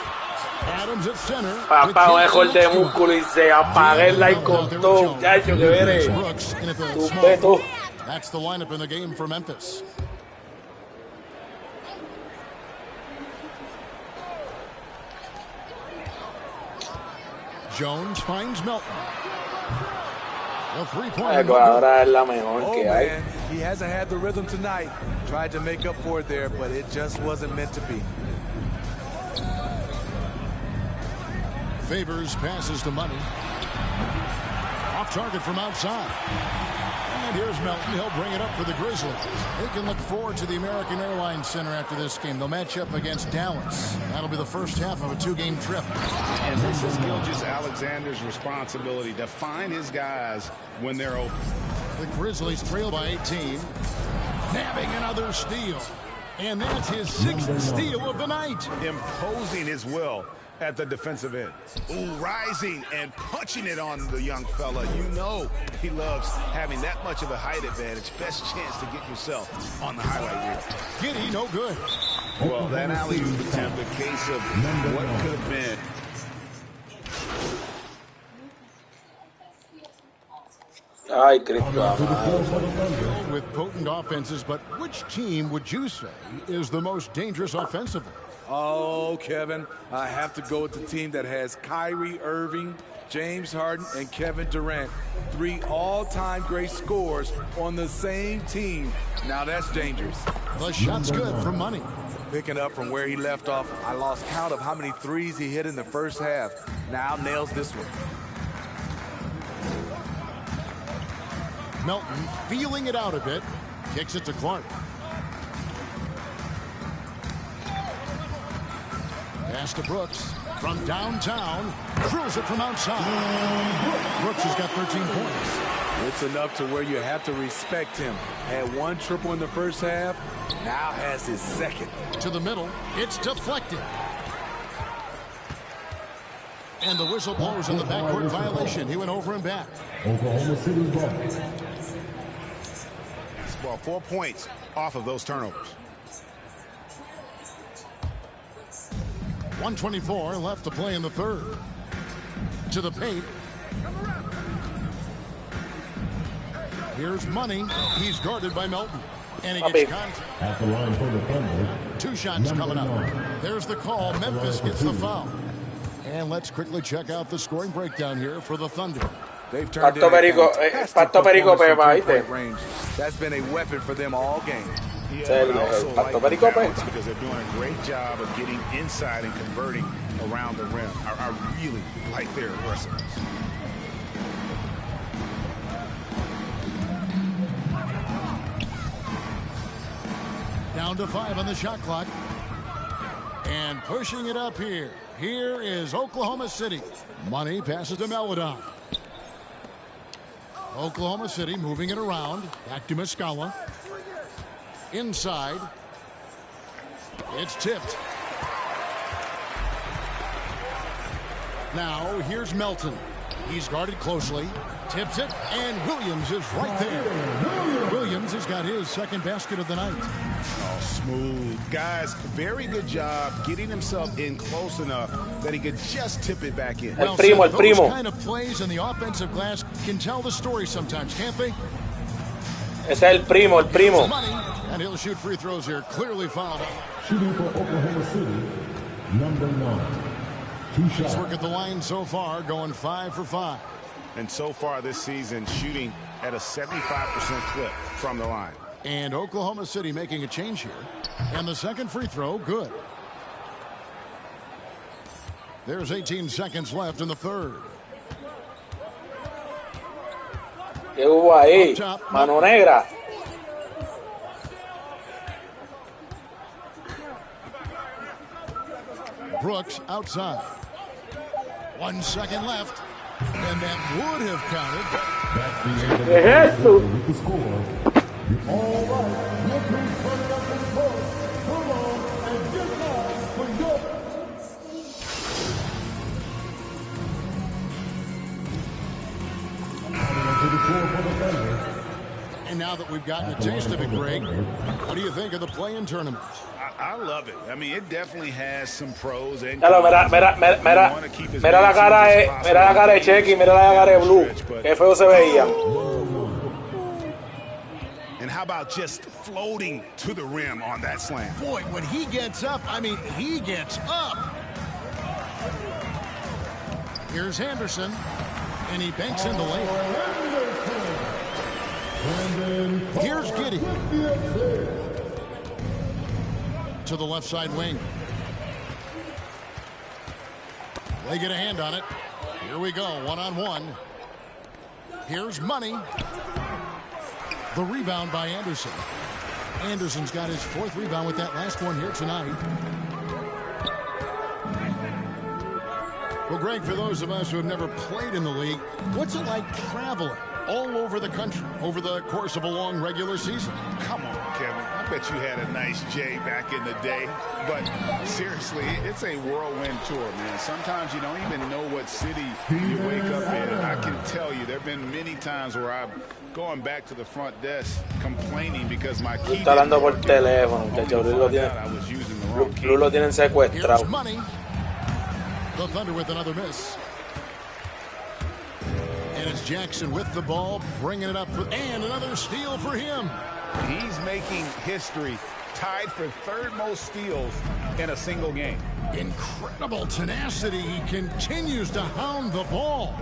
[SPEAKER 18] Adams at center.
[SPEAKER 14] Papá, mejor de músculo y se apaga el live con todo, muchacho, que viene. Tu
[SPEAKER 18] That's the lineup in the game for Memphis. Jones finds Melton. The three-point.
[SPEAKER 19] Man, he hasn't had the rhythm tonight. Tried to make up for it there, but it just wasn't meant to be.
[SPEAKER 18] Favors passes to Money. Off target from outside. And here's Melton. He'll bring it up for the Grizzlies. They can look forward to the American Airlines Center after this game. They'll match up against Dallas. That'll be the first half of a 2-game trip.
[SPEAKER 20] And this is Gilgeous-Alexander's responsibility to find his guys when they're open.
[SPEAKER 18] The Grizzlies trail by 18. Nabbing another steal. And that's his 6th steal of the night.
[SPEAKER 20] Imposing his will at the defensive end. Ooh, rising and punching it on the young fella. You know he loves having that much of a height advantage. Best chance to get yourself on the highlight reel.
[SPEAKER 18] Giddy, no good.
[SPEAKER 20] Well, that alley-oop attempt, a case of what could have been.
[SPEAKER 14] Ay, Cristo.
[SPEAKER 18] With potent offenses, but which team would you say is the most dangerous offensively?
[SPEAKER 19] Oh, Kevin, I have to go with the team that has Kyrie Irving, James Harden, and Kevin Durant. 3 all-time great scorers on the same team. Now that's dangerous.
[SPEAKER 18] The shot's good for money.
[SPEAKER 19] Picking up from where he left off, I lost count of how many threes he hit in the first half. Now nails this one.
[SPEAKER 18] Melton feeling it out a bit. Kicks it to Clark. Pass to Brooks from downtown. Drills it from outside. Brooks has got 13 points.
[SPEAKER 19] It's enough to where you have to respect him. Had 1 triple in the first half. Now has his second.
[SPEAKER 18] To the middle. It's deflected. And the whistle blows on the backcourt violation. He went over and back.
[SPEAKER 5] Oklahoma City's ball.
[SPEAKER 20] Well, 4 points off of those turnovers.
[SPEAKER 18] 1:24 left to play in the third. To the paint. Here's Money. He's guarded by Melton. And he gets contact.
[SPEAKER 5] At the line for the Thunder.
[SPEAKER 18] 2 shots coming up. There's the call. Memphis gets the foul. And let's quickly check out the scoring breakdown here for the Thunder.
[SPEAKER 19] They've turned in a fantastic performance from three-point range. That's been a weapon for them all game.
[SPEAKER 20] Yeah, but I also like the balance because they're doing a great job of getting inside and converting around the rim. I really like their aggressiveness.
[SPEAKER 18] Down to 5 on the shot clock. And pushing it up here. Here is Oklahoma City. Money passes to Melodon. Oklahoma City moving it around. Back to Muscala. Inside. It's tipped. Now here's Melton. He's guarded closely. Tips it. And Williams is right there. Williams has got his second basket of the night.
[SPEAKER 20] Oh, smooth. Guys, very good job getting himself in close enough that he could just tip it back in.
[SPEAKER 18] Well, those kind of plays in the offensive glass can tell the story sometimes, can't they?
[SPEAKER 14] Ese es el primo.
[SPEAKER 18] And he'll shoot free throws here. Clearly fouled out.
[SPEAKER 5] Shooting for Oklahoma City, number 9. 2 shots.
[SPEAKER 18] He's worked at the line so far, going 5 for 5.
[SPEAKER 20] And so far this season, shooting at a 75% clip from the line.
[SPEAKER 18] And Oklahoma City making a change here. And the second free throw, good. There's 18 seconds left in the third.
[SPEAKER 14] ¿Qué hubo ahí? Mano negra.
[SPEAKER 18] Brooks outside. 1 second left. And that would have counted.
[SPEAKER 5] That's the end of the game with the score. All right, Memphis coming up in the court. Come on and get loud for your.
[SPEAKER 18] And now that we've gotten a taste of it, Greg, what do you think of the play-in tournament?
[SPEAKER 20] I love it. I mean, it definitely has some pros and
[SPEAKER 14] cons. Mira la cara de Checky, mira la cara de Blue. Qué feo se veía.
[SPEAKER 20] And how about just floating to the rim on that slam?
[SPEAKER 18] Boy, when he gets up, I mean, he gets up. Here's Henderson, and he banks in the lane. Here's Giddy. To the left side wing. They get a hand on it. Here we go, 1-on-1. Here's Money. The rebound by Anderson. Anderson's got his 4th rebound with that last one here tonight. Well, Greg, for those of us who have never played in the league, what's it like traveling all over the country over the course of a long regular season?
[SPEAKER 20] Come on, Kevin. I bet you had a nice J back in the day. But seriously, it's a whirlwind tour, man. Sometimes you don't even know what city you wake up in. And I can tell you, there have been many times where I'm going back to the front desk complaining because my key
[SPEAKER 14] está hablando por teléfono, muchachos. Blue lo tienen secuestrado.
[SPEAKER 18] The Thunder with another miss. And it's Jackson with the ball, bringing it up, and another steal for him.
[SPEAKER 20] He's making history, tied for third most steals in a single game.
[SPEAKER 18] Incredible tenacity. He continues to hound the ball.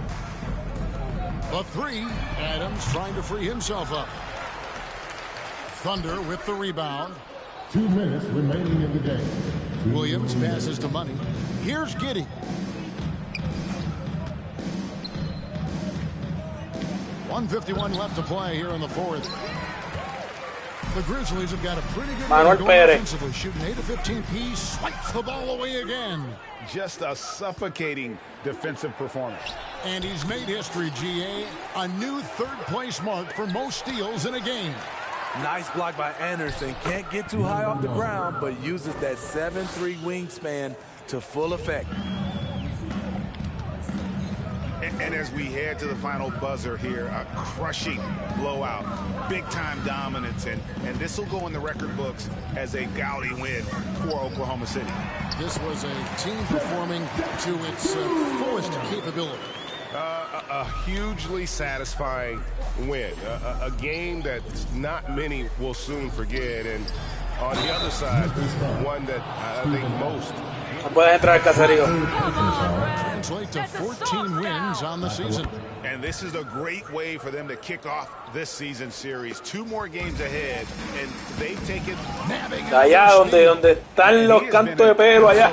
[SPEAKER 18] The three, Adams trying to free himself up. Thunder with the rebound.
[SPEAKER 5] 2 minutes remaining in the game.
[SPEAKER 18] Williams passes to Money. Here's Giddey. .151 left to play here in the fourth. The Grizzlies have got a pretty good
[SPEAKER 14] Manuel
[SPEAKER 18] going
[SPEAKER 14] Pérez.
[SPEAKER 18] offensively, shooting 8 of 15. He swipes the ball away again.
[SPEAKER 20] Just a suffocating defensive performance.
[SPEAKER 18] And he's made history, GA. A new third-place mark for most steals in a game.
[SPEAKER 19] Nice block by Anderson. Can't get too high off the ground, but uses that 7'3" wingspan to full effect.
[SPEAKER 20] And as we head to the final buzzer here, a crushing blowout, big-time dominance, and this will go in the record books as a gaudy win for Oklahoma City.
[SPEAKER 18] This was a team performing to its fullest capability.
[SPEAKER 3] A hugely satisfying win, a game that not many will soon forget, and on the other side, one that I think most.
[SPEAKER 18] Translate to 14 wins on the season.
[SPEAKER 20] And this is a great way for them to kick off this season series. 2 more games ahead, and they've taken
[SPEAKER 14] Allá donde están los cantos de pelo allá.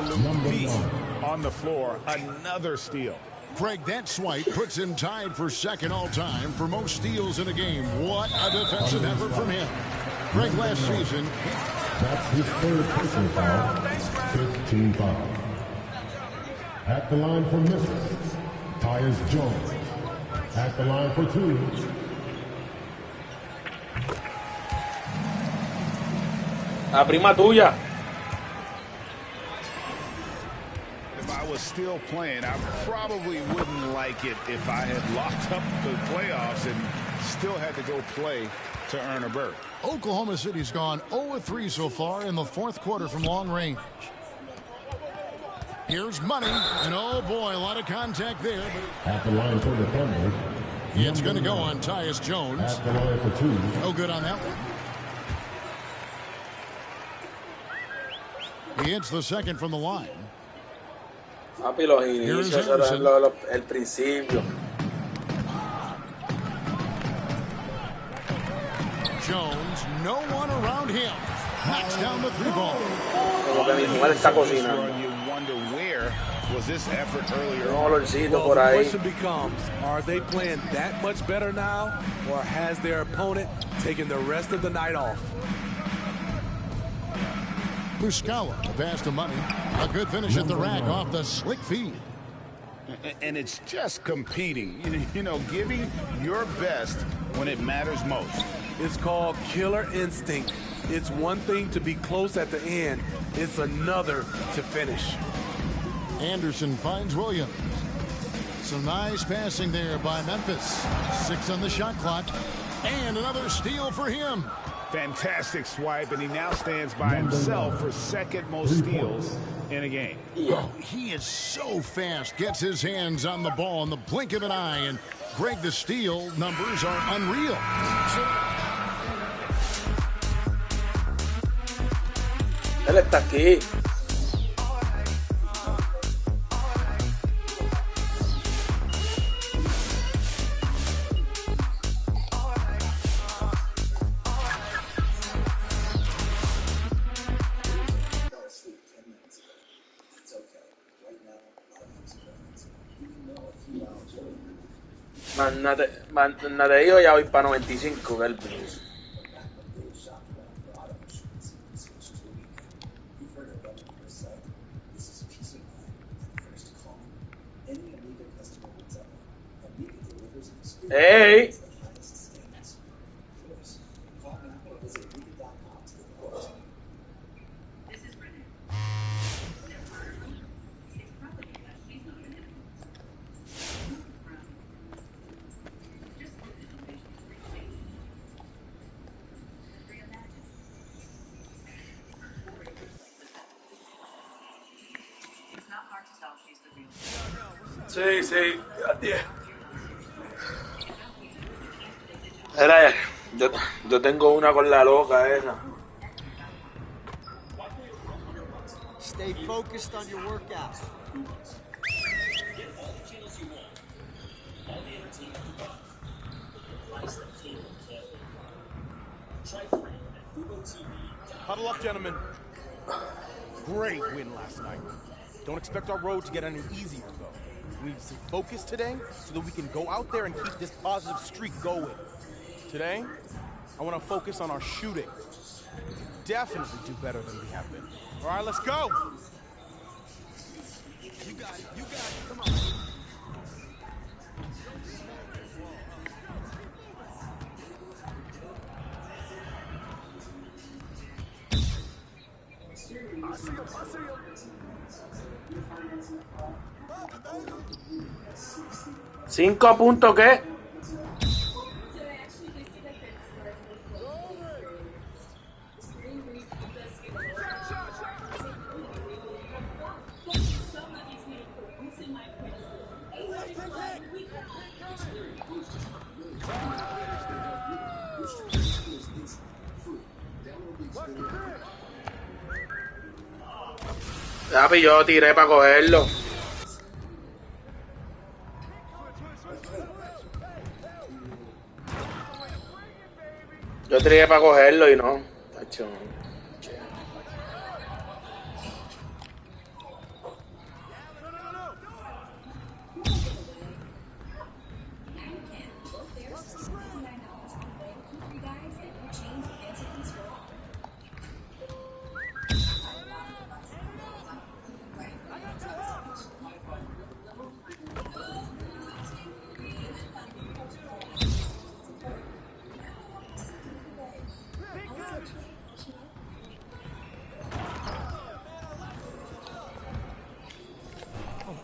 [SPEAKER 20] On the floor, another steal.
[SPEAKER 18] Greg, that swipe puts him tied for second all-time for most steals in a game. What a defensive effort from him. Greg, last season.
[SPEAKER 5] That's his third personal foul. 15 fouls. At the line for misses, Tyus Jones. At the line for 2.
[SPEAKER 14] La prima tuya.
[SPEAKER 20] If I was still playing, I probably wouldn't like it if I had locked up the playoffs and still had to go play to earn a berth.
[SPEAKER 18] Oklahoma City's gone 0-3 so far in the fourth quarter from long range. Here's Money, and oh boy, a lot of contact there.
[SPEAKER 5] At the line for the Thunder.
[SPEAKER 18] It's going to go on Tyus Jones.
[SPEAKER 5] At the line for 2.
[SPEAKER 18] No good on that one. He hits the second from the line.
[SPEAKER 14] Papi, los inicios, el principio.
[SPEAKER 18] Jones, no one around him. Knocks down the 3 ball.
[SPEAKER 14] Como que mi mujer está cocinando.
[SPEAKER 20] You wonder where was this effort earlier?
[SPEAKER 14] Well,
[SPEAKER 19] the question becomes, are they playing that much better now, or has their opponent taken the rest of the night off?
[SPEAKER 18] Muscala, the pass to Money. A good finish at the rack off the slick feed.
[SPEAKER 20] And it's just competing, you know, giving your best when it matters most.
[SPEAKER 19] It's called killer instinct. It's one thing to be close at the end. It's another to finish.
[SPEAKER 18] Anderson finds Williams. Some nice passing there by Memphis. 6 on the shot clock. And another steal for him.
[SPEAKER 20] Fantastic swipe, and he now stands by himself for second most steals in a game.
[SPEAKER 18] Oh, he is so fast. Gets his hands on the ball in the blink of an eye. And Greg, the steal numbers are unreal.
[SPEAKER 14] Él está aquí. Mandate yo ya voy para 95, Kelvin. Hey! Sí, sí. Era, yo tengo una con la loca esa.
[SPEAKER 17] Stay focused on your workout.
[SPEAKER 21] Huddle up, gentlemen. Great win last night. Don't expect our road to get any easier, though. We need to stay focused today so that we can go out there and keep this positive streak going. Today, I want to focus on our shooting. We can definitely do better than we have been. All right, let's go. You got it. You got it. Come on. I see him. I see him.
[SPEAKER 14] 5 puntos, ¿qué? Papi, yo tiré para cogerlo. Yo tiré para cogerlo y no. Tacho.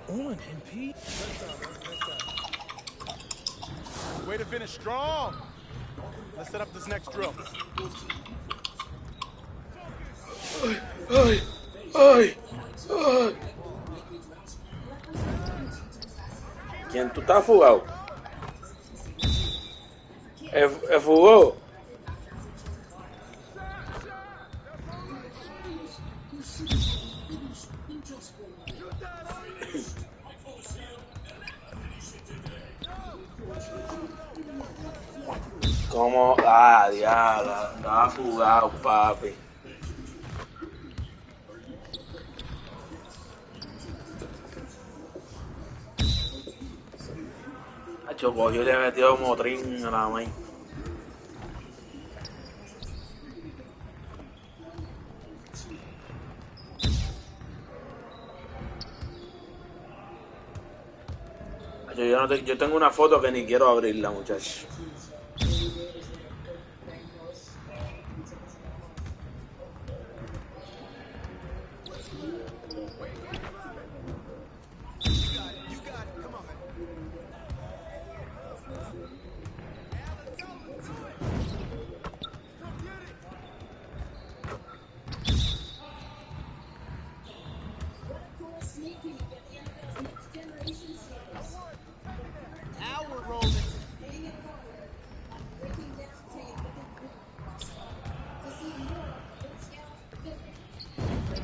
[SPEAKER 21] On, MP. Way to finish strong. Let's set up this next drill.
[SPEAKER 14] Ay, ay, ay. ¿Quién tú estás fugado? ¿Fugó? ¿Cómo? Ah, diablo, estaba fugado, papi. Choco, yo le he metido como trin a la main. Yo tengo una foto que ni quiero abrirla, muchachos.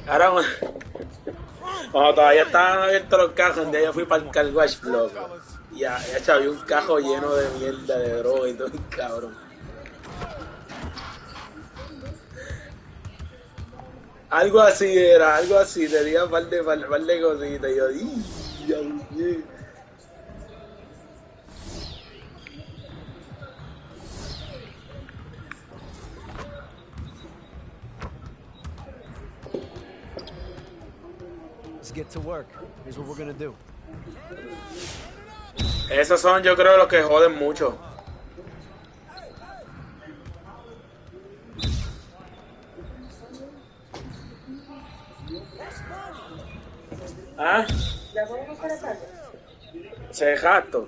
[SPEAKER 14] Ahora, cuando todavía estaban abiertos los cajos, un día yo fui para el car wash, loco. Y ya había un cajo lleno de mierda, de droga y todo, cabrón. Algo así era, tenía un par de cositas. Y yo, ¡y!
[SPEAKER 17] Get to work. Here's what we're gonna do.
[SPEAKER 14] Esos son, yo creo, los que joden mucho. ¿Ah? Se jato.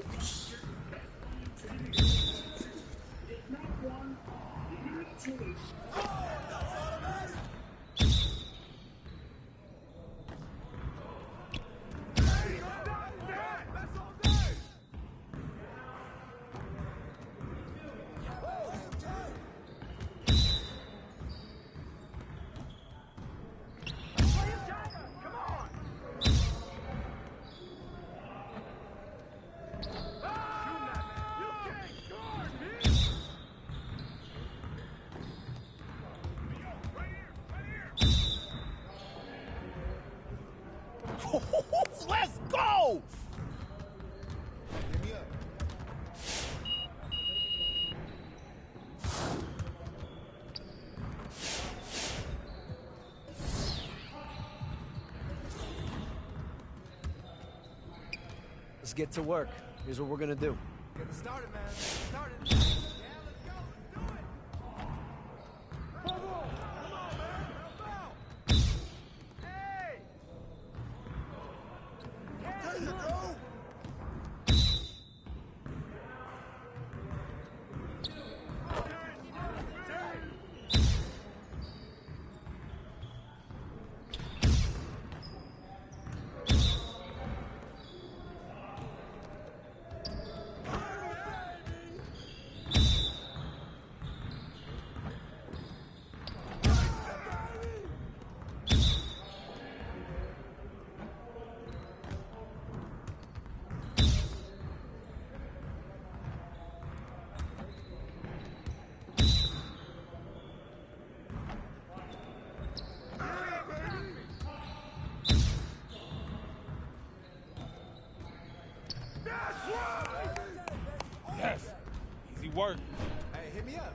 [SPEAKER 17] Let's get to work. Here's what we're gonna do.
[SPEAKER 21] Get it started, man. Get it started. Yeah, let's go. Let's do it. Come on, man. Help out. Hey. There you go.
[SPEAKER 9] Yes. Easy work.
[SPEAKER 21] Hey, hit me up.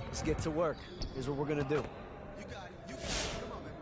[SPEAKER 17] Let's get to work. Here's what we're gonna do.
[SPEAKER 21] You got it. You got it. Come on, man.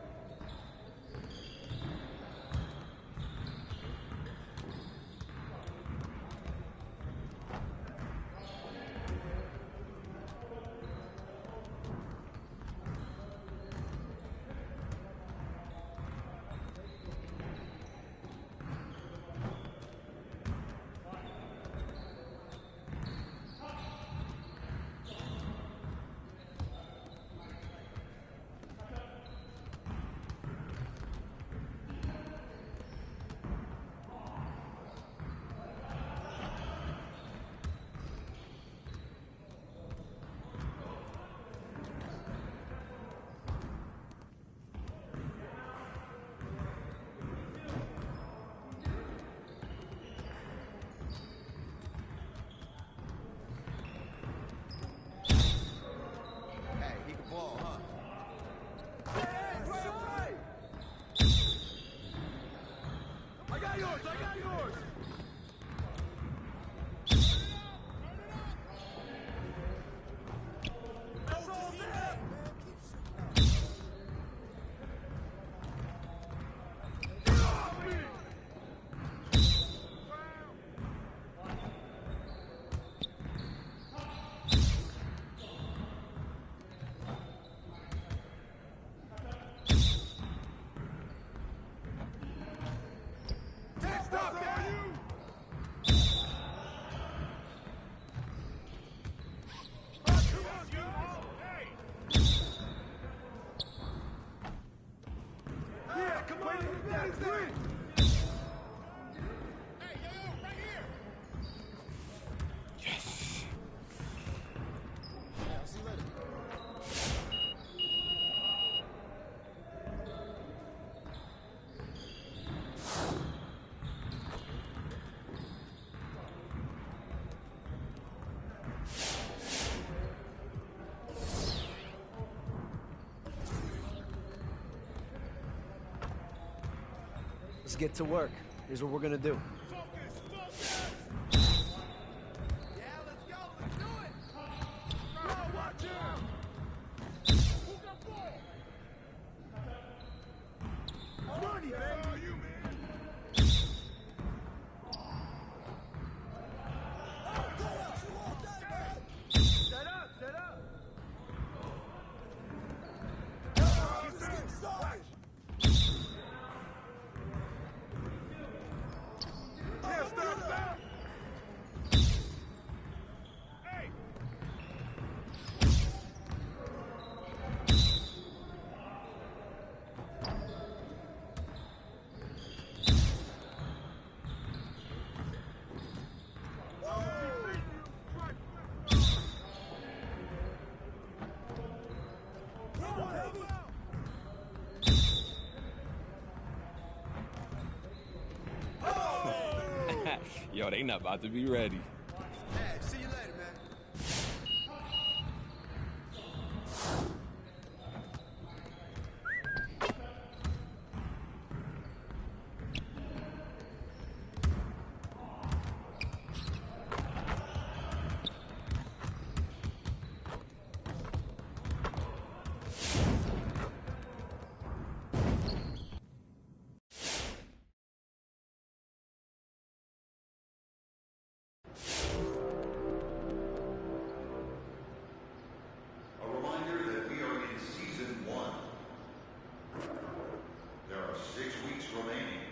[SPEAKER 21] Hey, he can ball, huh? I got yours. I got yours. That's all set. Stop that! Yeah, come on, that's three. Hey, yo, right here.
[SPEAKER 9] Yes.
[SPEAKER 21] Yeah, I'll see you later.
[SPEAKER 17] Let's get to work. Here's what we're gonna do.
[SPEAKER 9] Yo, they not about to be ready.
[SPEAKER 21] Hey, see you later, man.
[SPEAKER 12] remaining.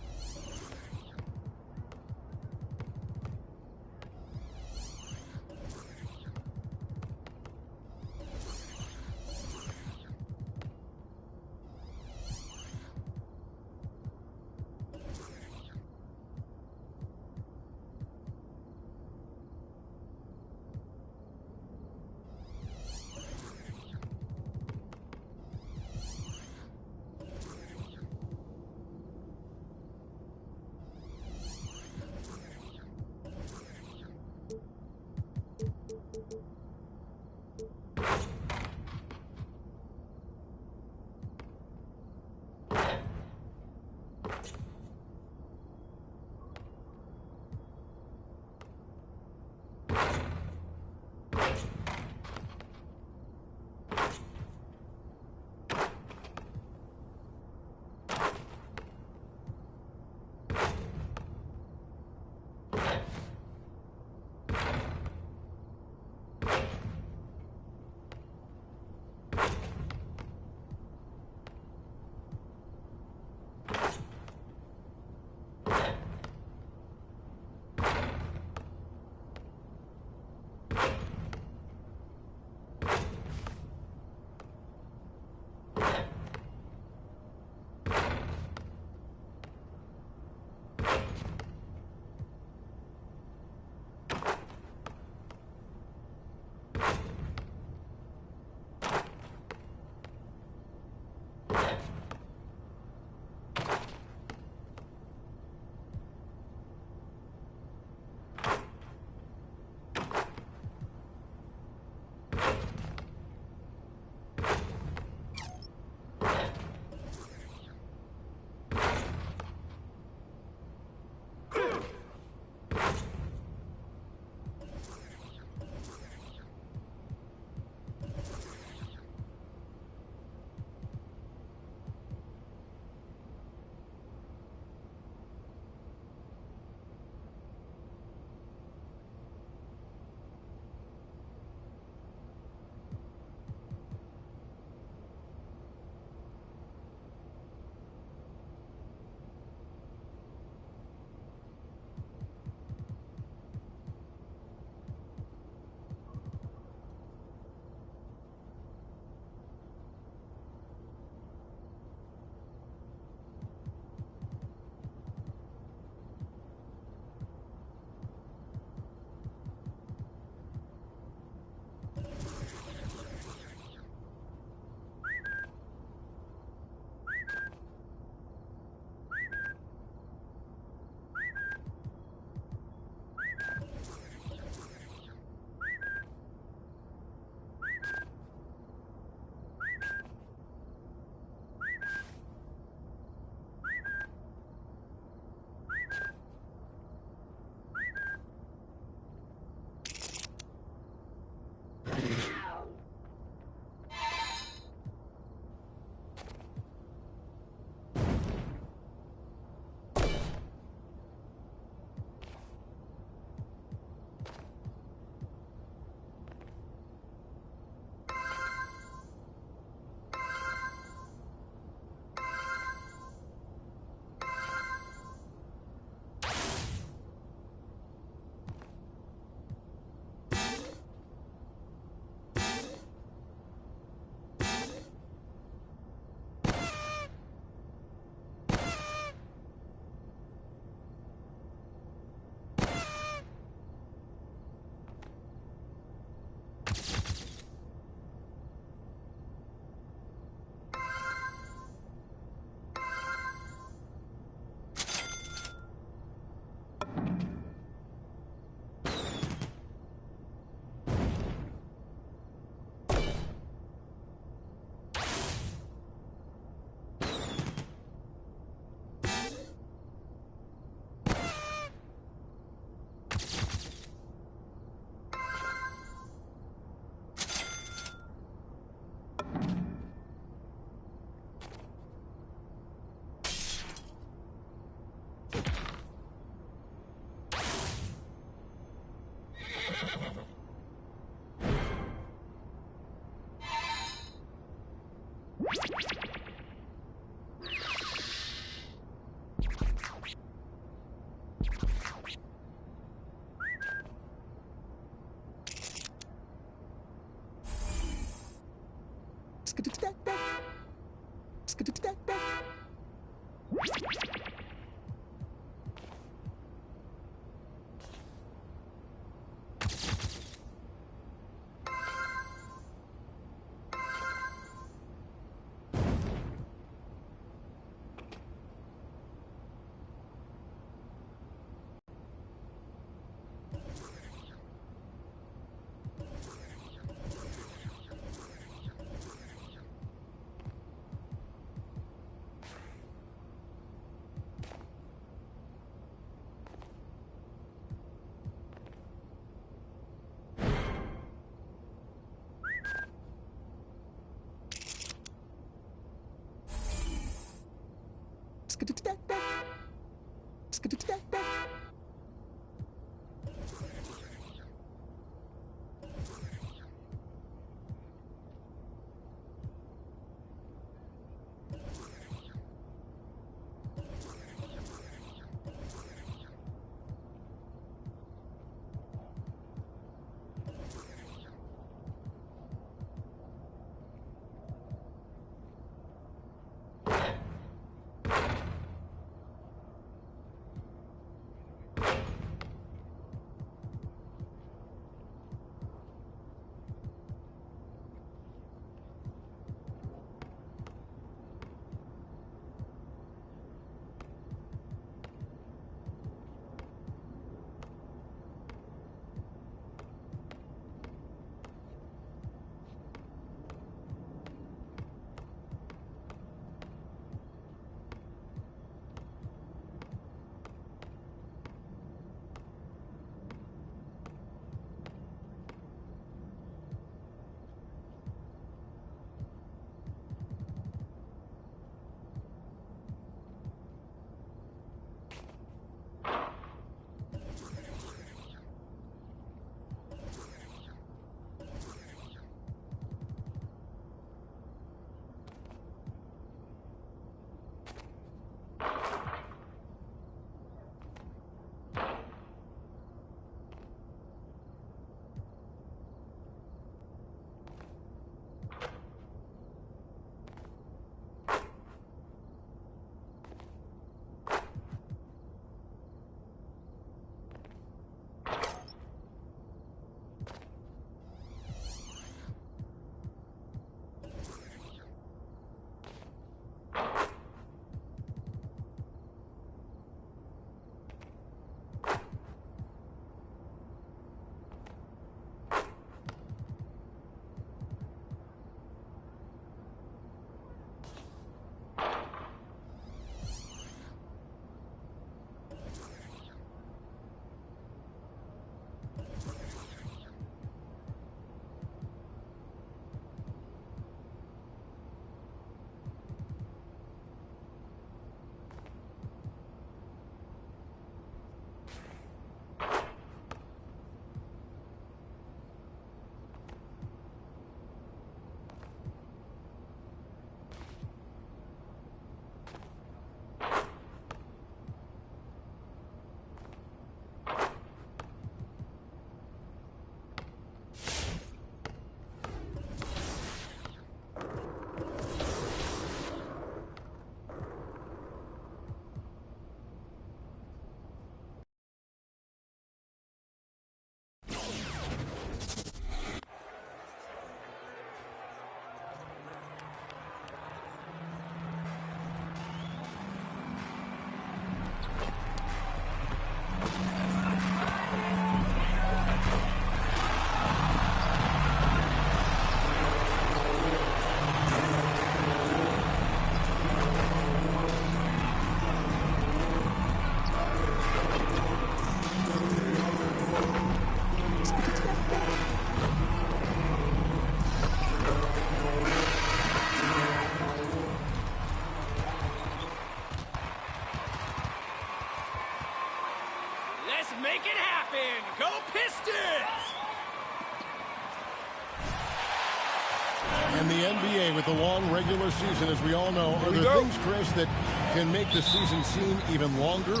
[SPEAKER 18] And the NBA with the long regular season, as we all know, are there things, Chris, that can make the season seem even longer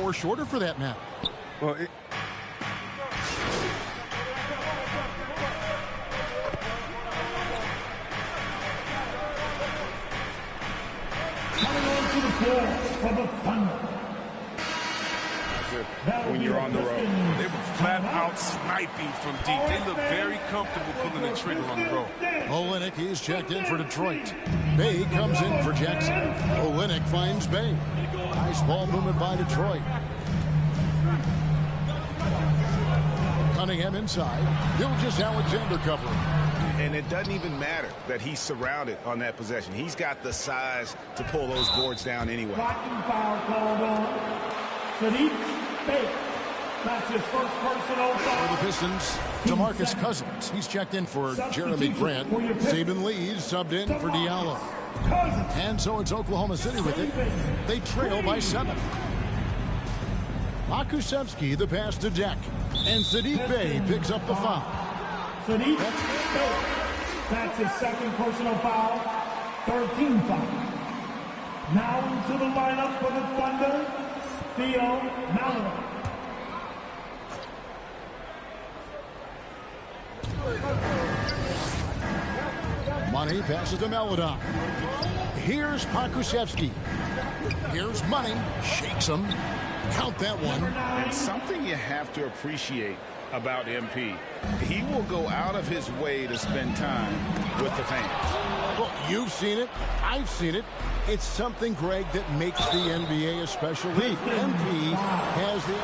[SPEAKER 18] or shorter for that matter?
[SPEAKER 20] Well,
[SPEAKER 8] Coming on to the floor for the Thunder.
[SPEAKER 20] when you're on the road. They were flat out sniping from deep. They look very comfortable pulling the trigger on the road.
[SPEAKER 18] Olynyk, he's checked in for Detroit. Bay comes in for Jackson. Olynyk finds Bay. Nice ball movement by Detroit. Cunningham inside. Gilgeous-Alexander covering.
[SPEAKER 20] And it doesn't even matter that he's surrounded on that possession. He's got the size to pull those boards down anyway.
[SPEAKER 8] Blocking foul called on Saddiq Bey. That's his first personal foul.
[SPEAKER 18] For the Pistons, DeMarcus Cousins. He's checked in for Jeremy Grant. Saban Lee's subbed in for Diallo. And so it's Oklahoma City with it. They trail by 7. Makusevsky the pass to Deck. And Saddiq Bey picks up the foul.
[SPEAKER 8] Saddiq Bey. That's his second personal foul. 13 foul. Now into the lineup for the Thunder, Theo Maledon.
[SPEAKER 18] Money passes to Maledon. Here's Pokusevski. Here's Money. Shakes him. Count that one.
[SPEAKER 20] And something you have to appreciate about MP. He will go out of his way to spend time with the fans.
[SPEAKER 18] Well, you've seen it. I've seen it. It's something, Greg, that makes the NBA a special league. MP has the...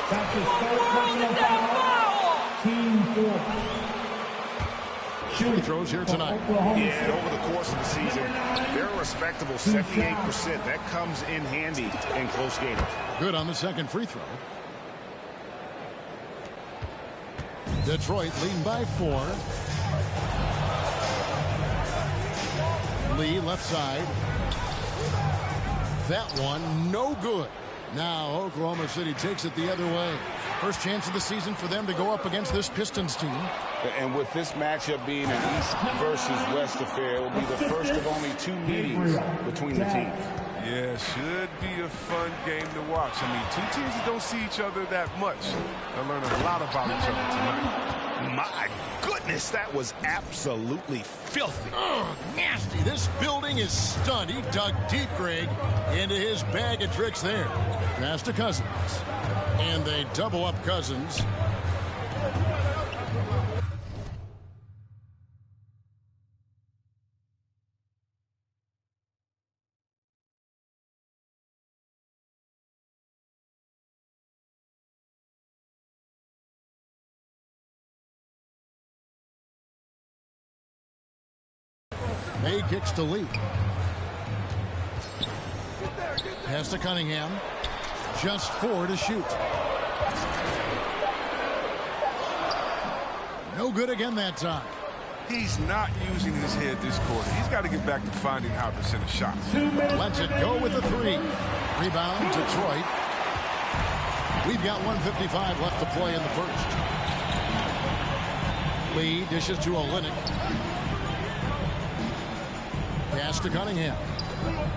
[SPEAKER 8] That's his third personal foul. Team 4.
[SPEAKER 18] Free throws here tonight.
[SPEAKER 20] Yeah, over the course of the season, they're a respectable 78%. That comes in handy in close games.
[SPEAKER 18] Good on the second free throw. Detroit leading by 4. Lee left side. That one no good. Now Oklahoma City takes it the other way. First chance of the season for them to go up against this Pistons team.
[SPEAKER 20] And with this matchup being an East versus West affair, it will be the first of only 2 meetings between the teams.
[SPEAKER 3] Yeah, should be a fun game to watch. I mean, 2 teams that don't see each other that much. They'll learn a lot about each other tonight.
[SPEAKER 20] My goodness, that was absolutely filthy.
[SPEAKER 18] Oh, nasty. This building is stunned. He dug deep, Greg, into his bag of tricks there. Pass to Cousins. And they double up Cousins. May kicks to Lee. Pass to Cunningham. Just 4 to shoot. No good again that time.
[SPEAKER 3] He's not using his head this quarter. He's got to get back to finding how to send a shot.
[SPEAKER 18] Lets it go with a 3. Rebound, Detroit. We've got 1:55 left to play in the first. Lee dishes to Olynyk. Pass to Cunningham.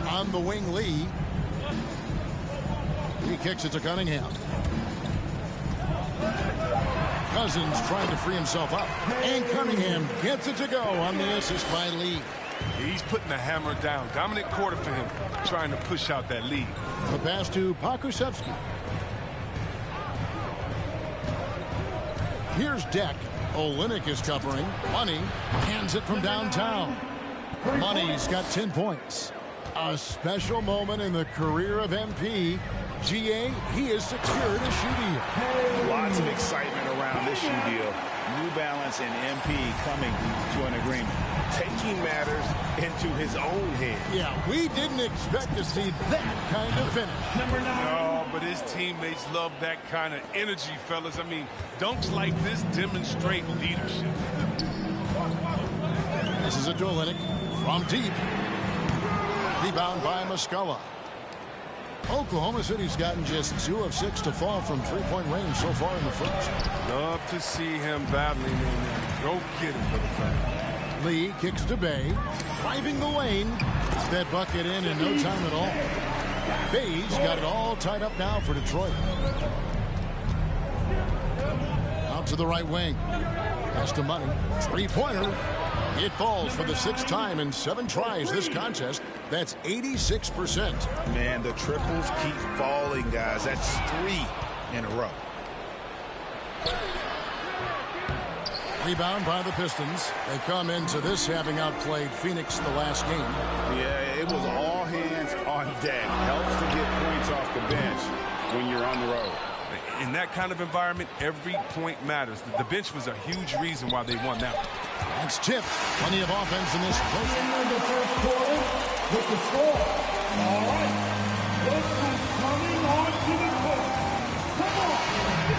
[SPEAKER 18] On the wing, Lee. He kicks it to Cunningham. Cousins trying to free himself up. And Cunningham gets it to go on the assist by Lee.
[SPEAKER 3] He's putting the hammer down. Dominant quarter for him, trying to push out that lead.
[SPEAKER 18] The pass to Pokusevski. Here's Deck. Olynyk is covering. Money hands it from downtown. Money's got 10 points. A special moment in the career of MP. GA, he has secured a shoe deal.
[SPEAKER 20] Lots of excitement around this shoe deal. New Balance and MP coming to an agreement. Taking matters into his own hands.
[SPEAKER 18] Yeah, we didn't expect to see that kind of finish.
[SPEAKER 3] No, but his teammates love that kind of energy, fellas. I mean, dunks like this demonstrate leadership.
[SPEAKER 18] This is a Olynyk from deep. Rebound by Muscala. Oklahoma City's gotten just 2 of 6 to fall from three-point range so far in the first.
[SPEAKER 9] Love to see him battling in there. Go get him for the fact.
[SPEAKER 18] Lee kicks to Bay, driving the lane. Gets that bucket in no time at all. Bay's got it all tied up now for Detroit. Out to the right wing. Pass to Money. Three-pointer. It falls for the 6th time in 7 tries this contest. That's 86%.
[SPEAKER 20] Man, the triples keep falling, guys. That's 3 in a row.
[SPEAKER 18] Rebound by the Pistons. They come into this having outplayed Phoenix the last game.
[SPEAKER 20] Yeah, it was all hands on deck. Helps to get points off the bench when you're on the road.
[SPEAKER 9] In that kind of environment, every point matters. The bench was a huge reason why they won that one.
[SPEAKER 18] That's tipped. Plenty of offense in this first.
[SPEAKER 8] In the first quarter with the score. All right. This is coming on to the court. Come on.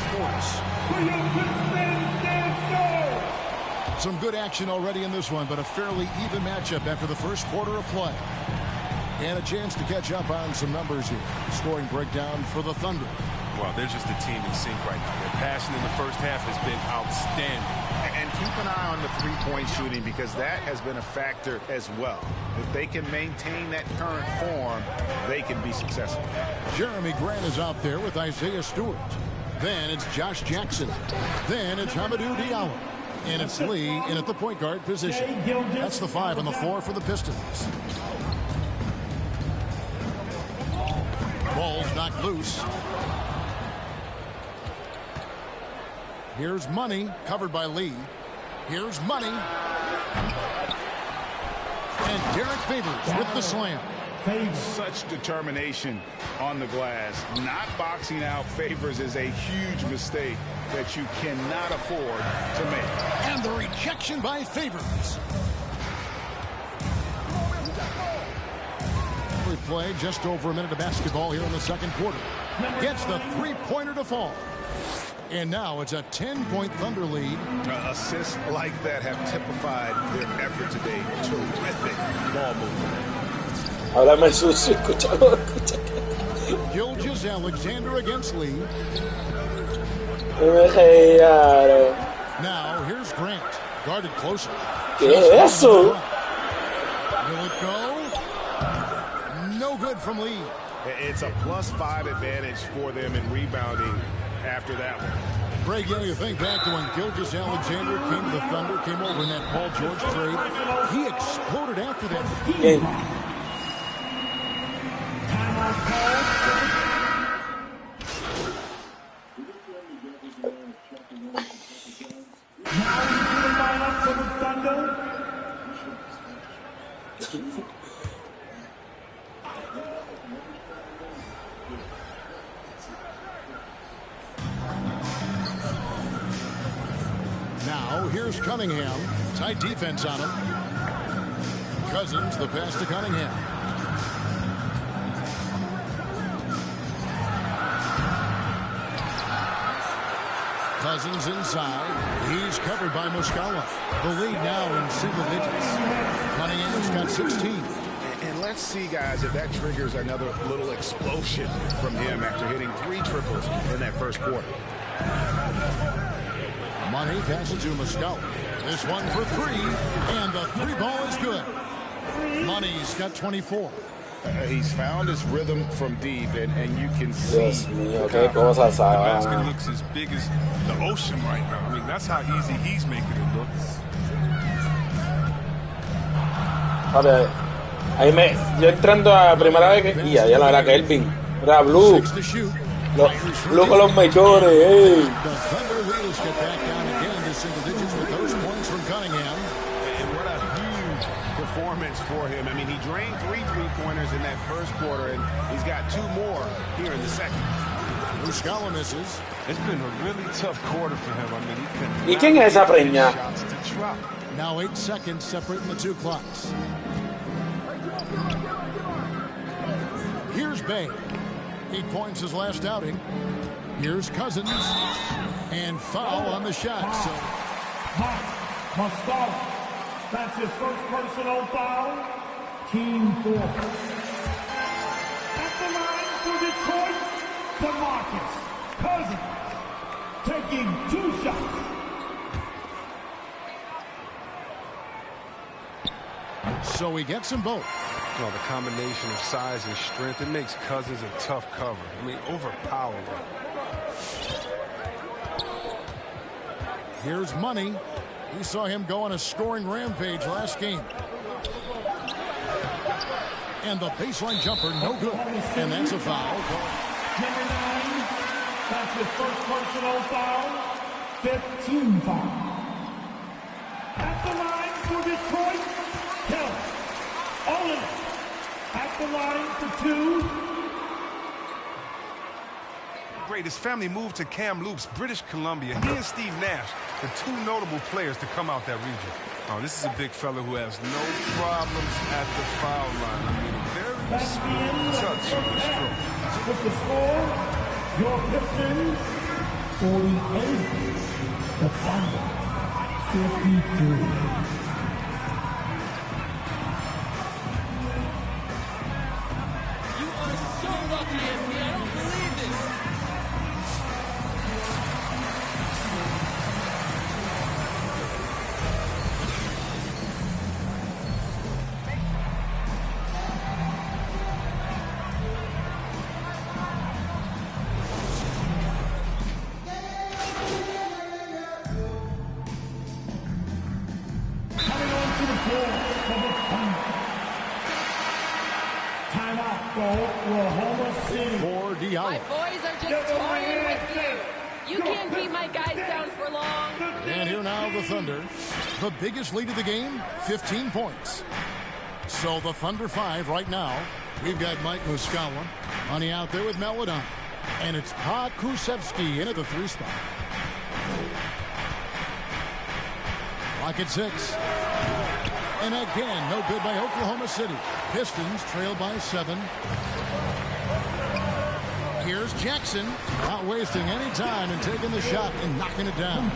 [SPEAKER 18] Sports.
[SPEAKER 8] For your Pistons dancer.
[SPEAKER 18] Some good action already in this one, but a fairly even matchup after the first quarter of play. And a chance to catch up on some numbers here. Scoring breakdown for the Thunder.
[SPEAKER 9] Well, they're just a team in sync right now. Their passion in the first half has been outstanding.
[SPEAKER 20] And keep an eye on the three-point shooting because that has been a factor as well. If they can maintain that current form, they can be successful.
[SPEAKER 18] Jeremy Grant is out there with Isaiah Stewart. Then it's Josh Jackson. Then it's Hamidou Diallo. And it's Lee in at the point guard position. That's the 5 and the 4 for the Pistons. Ball's knocked loose. Here's Money, covered by Lee. Here's Money. And Derek Favors with the slam.
[SPEAKER 20] Such determination on the glass. Not boxing out Favors is a huge mistake that you cannot afford to make.
[SPEAKER 18] And the rejection by Favors. Play just over a minute of basketball here in the second quarter. Gets the three-pointer to fall. And now it's a 10-point Thunder lead.
[SPEAKER 20] Assists like that have typified their effort today. Terrific ball movement.
[SPEAKER 14] Háblame sucio, escúchalo.
[SPEAKER 18] Gilgeous-Alexander against Lee. Now here's Grant. Guarded closer.
[SPEAKER 14] ¿Qué es eso?
[SPEAKER 18] Will it go? No good from Lee.
[SPEAKER 20] It's a +5 advantage for them in rebounding after that one.
[SPEAKER 18] Greg, you think back to when Gilgeous-Alexander came to the Thunder, came over in that Paul George trade. He exploded after that. Now, here's Cunningham. Tight defense on him. Cousins, the pass to Cunningham. Cousins inside. He's covered by Muscala. The lead now in single digits. Cunningham's got 16.
[SPEAKER 20] And let's see, guys, if that triggers another little explosion from him after hitting 3 triples in that first quarter.
[SPEAKER 18] Money passes to Muscala. This one for 3, and the 3 ball is good. Money's got 24.
[SPEAKER 20] He's found his rhythm from deep, and you can see
[SPEAKER 14] Dios mío, qué cosas.
[SPEAKER 9] The basket looks as big as the ocean right now. I mean, that's how easy he's making it look.
[SPEAKER 14] A ver, yo entrando a primera vez que ya la verdad que Elvin era Blue. Blue con los mechones, hey.
[SPEAKER 18] The Thunder Wheels get back down again to single digits with those points from Cunningham.
[SPEAKER 20] And what a huge performance for him. I mean, he drained 3 3-pointers in that first quarter, and he's got 2 more here in the second.
[SPEAKER 18] Muscala misses.
[SPEAKER 9] It's been a really tough quarter for him. I mean, he couldn't.
[SPEAKER 14] ¿Y quién es esa preña?
[SPEAKER 18] Now 8 seconds separating the 2 clocks. Here's Bay. 8 points his last outing. Here's Cousins. And foul on the shot. So
[SPEAKER 8] Muscala. That's his first personal foul. Team 4. At the line for Detroit, DeMarcus Cousins, taking 2 shots.
[SPEAKER 18] So he gets them both.
[SPEAKER 9] Well, the combination of size and strength, it makes Cousins a tough cover. I mean, overpowering.
[SPEAKER 18] Here's Money. We saw him go on a scoring rampage last game. And the baseline jumper, no good. And that's a foul.
[SPEAKER 8] Number 9, that's his first personal foul. 5th team foul. At the line for Detroit, Kelly Olynyk. At the line for 2.
[SPEAKER 9] Great. His family moved to Kamloops, British Columbia. He and Steve Nash, the 2 notable players to come out that region. Oh, this is a big fella who has no problems at the foul line. I mean, a very smooth touch of the stroke.
[SPEAKER 8] With the score, your Pistons 48, the Thunder 53.
[SPEAKER 11] My boys are just toying with you. You can't keep my guys down for long.
[SPEAKER 18] And here now the Thunder. The biggest lead of the game, 15 points. So the Thunder 5 right now. We've got Mike Muscala. Money out there with Melodon. And it's Pod Kusevsky in at the 3 spot. Clock at 6. And again, no good by Oklahoma City. Pistons trail by 7. Here's Jackson, not wasting any time and taking the shot and knocking it down.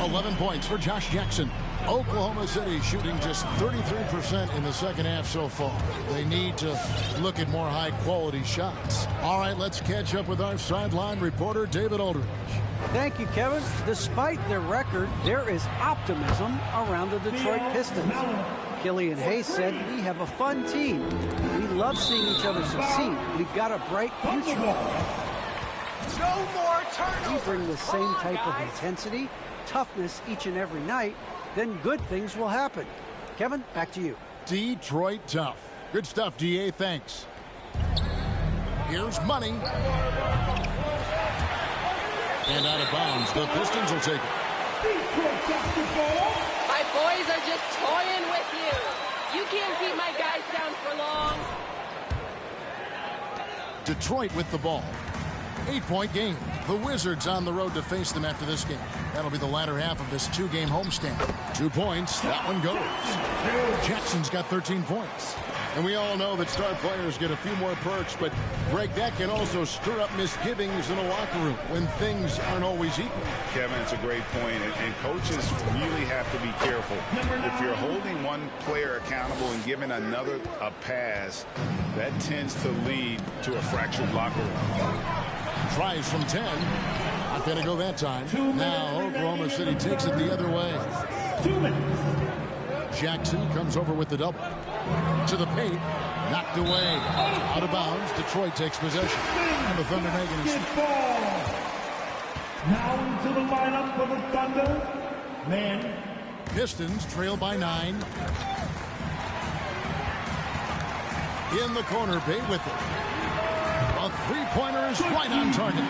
[SPEAKER 18] 11 points for Josh Jackson. Oklahoma City shooting just 33% in the second half so far. They need to look at more high-quality shots. All right, let's catch up with our sideline reporter, David Aldridge.
[SPEAKER 17] Thank you, Kevin. Despite their record, there is optimism around the Detroit Pistons. Killian Hayes said, "We have a fun team. We love seeing each other succeed. We've got a bright future."
[SPEAKER 11] No more turnovers.
[SPEAKER 17] We bring the same type of intensity, toughness each and every night, then good things will happen. Kevin, back to you.
[SPEAKER 18] Detroit tough. Good stuff, DA. Thanks. Here's Money. And out of bounds. The Pistons will take it.
[SPEAKER 11] My boys are just toying with you. You can't keep my guys down for long.
[SPEAKER 18] Detroit with the ball. 8-point game. The Wizards on the road to face them after this game. That'll be the latter half of this 2-game homestand. 2 points. That one goes. Jackson's got 13 points. And we all know that star players get a few more perks, but, Greg, that can also stir up misgivings in a locker room when things aren't always equal.
[SPEAKER 20] Kevin, it's a great point, and coaches really have to be careful. If you're holding one player accountable and giving another a pass, that tends to lead to a fractured locker room.
[SPEAKER 18] Tries from 10. Not going to go that time. Now Oklahoma City takes it the other way.
[SPEAKER 8] 2 minutes.
[SPEAKER 18] Jackson comes over with the double. To the paint. Knocked away. Out of bounds. Detroit takes possession. And the Thunder making it.
[SPEAKER 8] Now into the lineup for the Thunder. Man.
[SPEAKER 18] Pistons trail by 9. In the corner, Bay with it. A 3-pointer is right on target.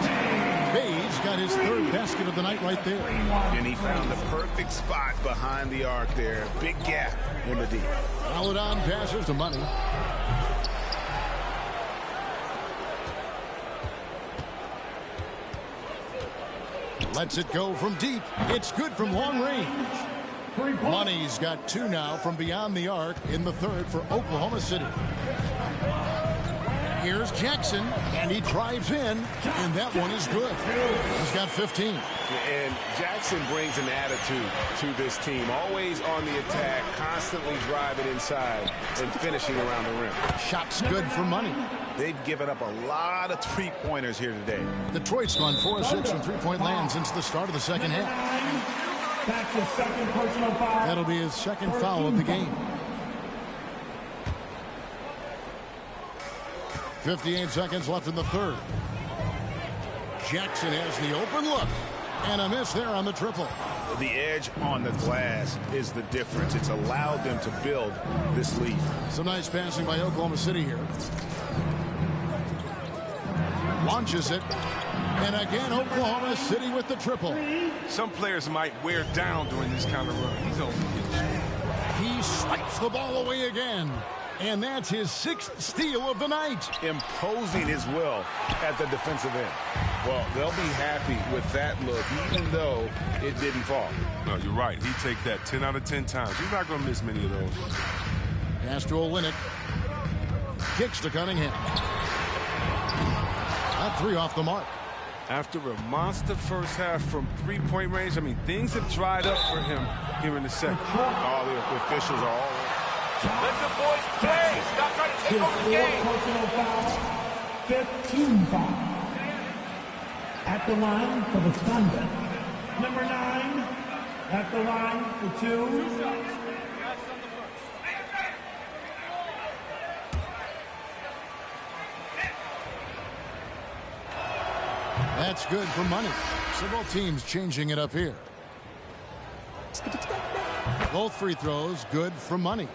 [SPEAKER 18] Bay's got his 3rd basket of the night right there.
[SPEAKER 20] And he found the perfect spot behind the arc there. Big gap in the D.
[SPEAKER 18] Melodon passes to Money. Lets it go from deep. It's good from long range. Money's got 2 now from beyond the arc in the 3rd for Oklahoma City. Here's Jackson, and he drives in, and that one is good. He's got 15.
[SPEAKER 2] And Jackson brings an attitude to this team. Always on the attack, constantly driving inside and finishing around the rim.
[SPEAKER 18] Shot's good for money.
[SPEAKER 20] They've given up a lot of three-pointers here today.
[SPEAKER 18] Detroit's gone 4 of 6 from three-point land since the start of the second half.
[SPEAKER 8] That's his second personal foul.
[SPEAKER 18] That'll be his second foul of the game. 58 seconds left in the third. Jackson has the open look. And a miss there on the triple.
[SPEAKER 20] The edge on the glass is the difference. It's allowed them to build this lead.
[SPEAKER 18] Some nice passing by Oklahoma City here. Launches it. And again, Oklahoma City with the triple.
[SPEAKER 9] Some players might wear down during this kind of run. He's only
[SPEAKER 18] He swipes the ball away again. And that's his 6th steal of the night.
[SPEAKER 20] Imposing his will at the defensive end. Well, they'll be happy with that look, even though it didn't fall.
[SPEAKER 9] No, you're right. He'd take that 10 out of 10 times. He's not going to miss many of those.
[SPEAKER 18] Pass to Olynyk. Kicks to Cunningham. That 3 off the mark.
[SPEAKER 9] After a monster first half from three-point range, I mean, things have dried up for him here in the second.
[SPEAKER 20] All the officials are all
[SPEAKER 8] Let the boys play. Stop trying to take over the game. Personal foul. 15 foul. At the line for the Thunder. Number 9. At the line for 2.
[SPEAKER 18] That's good for money. Several teams changing it up here. Both free throws good for money.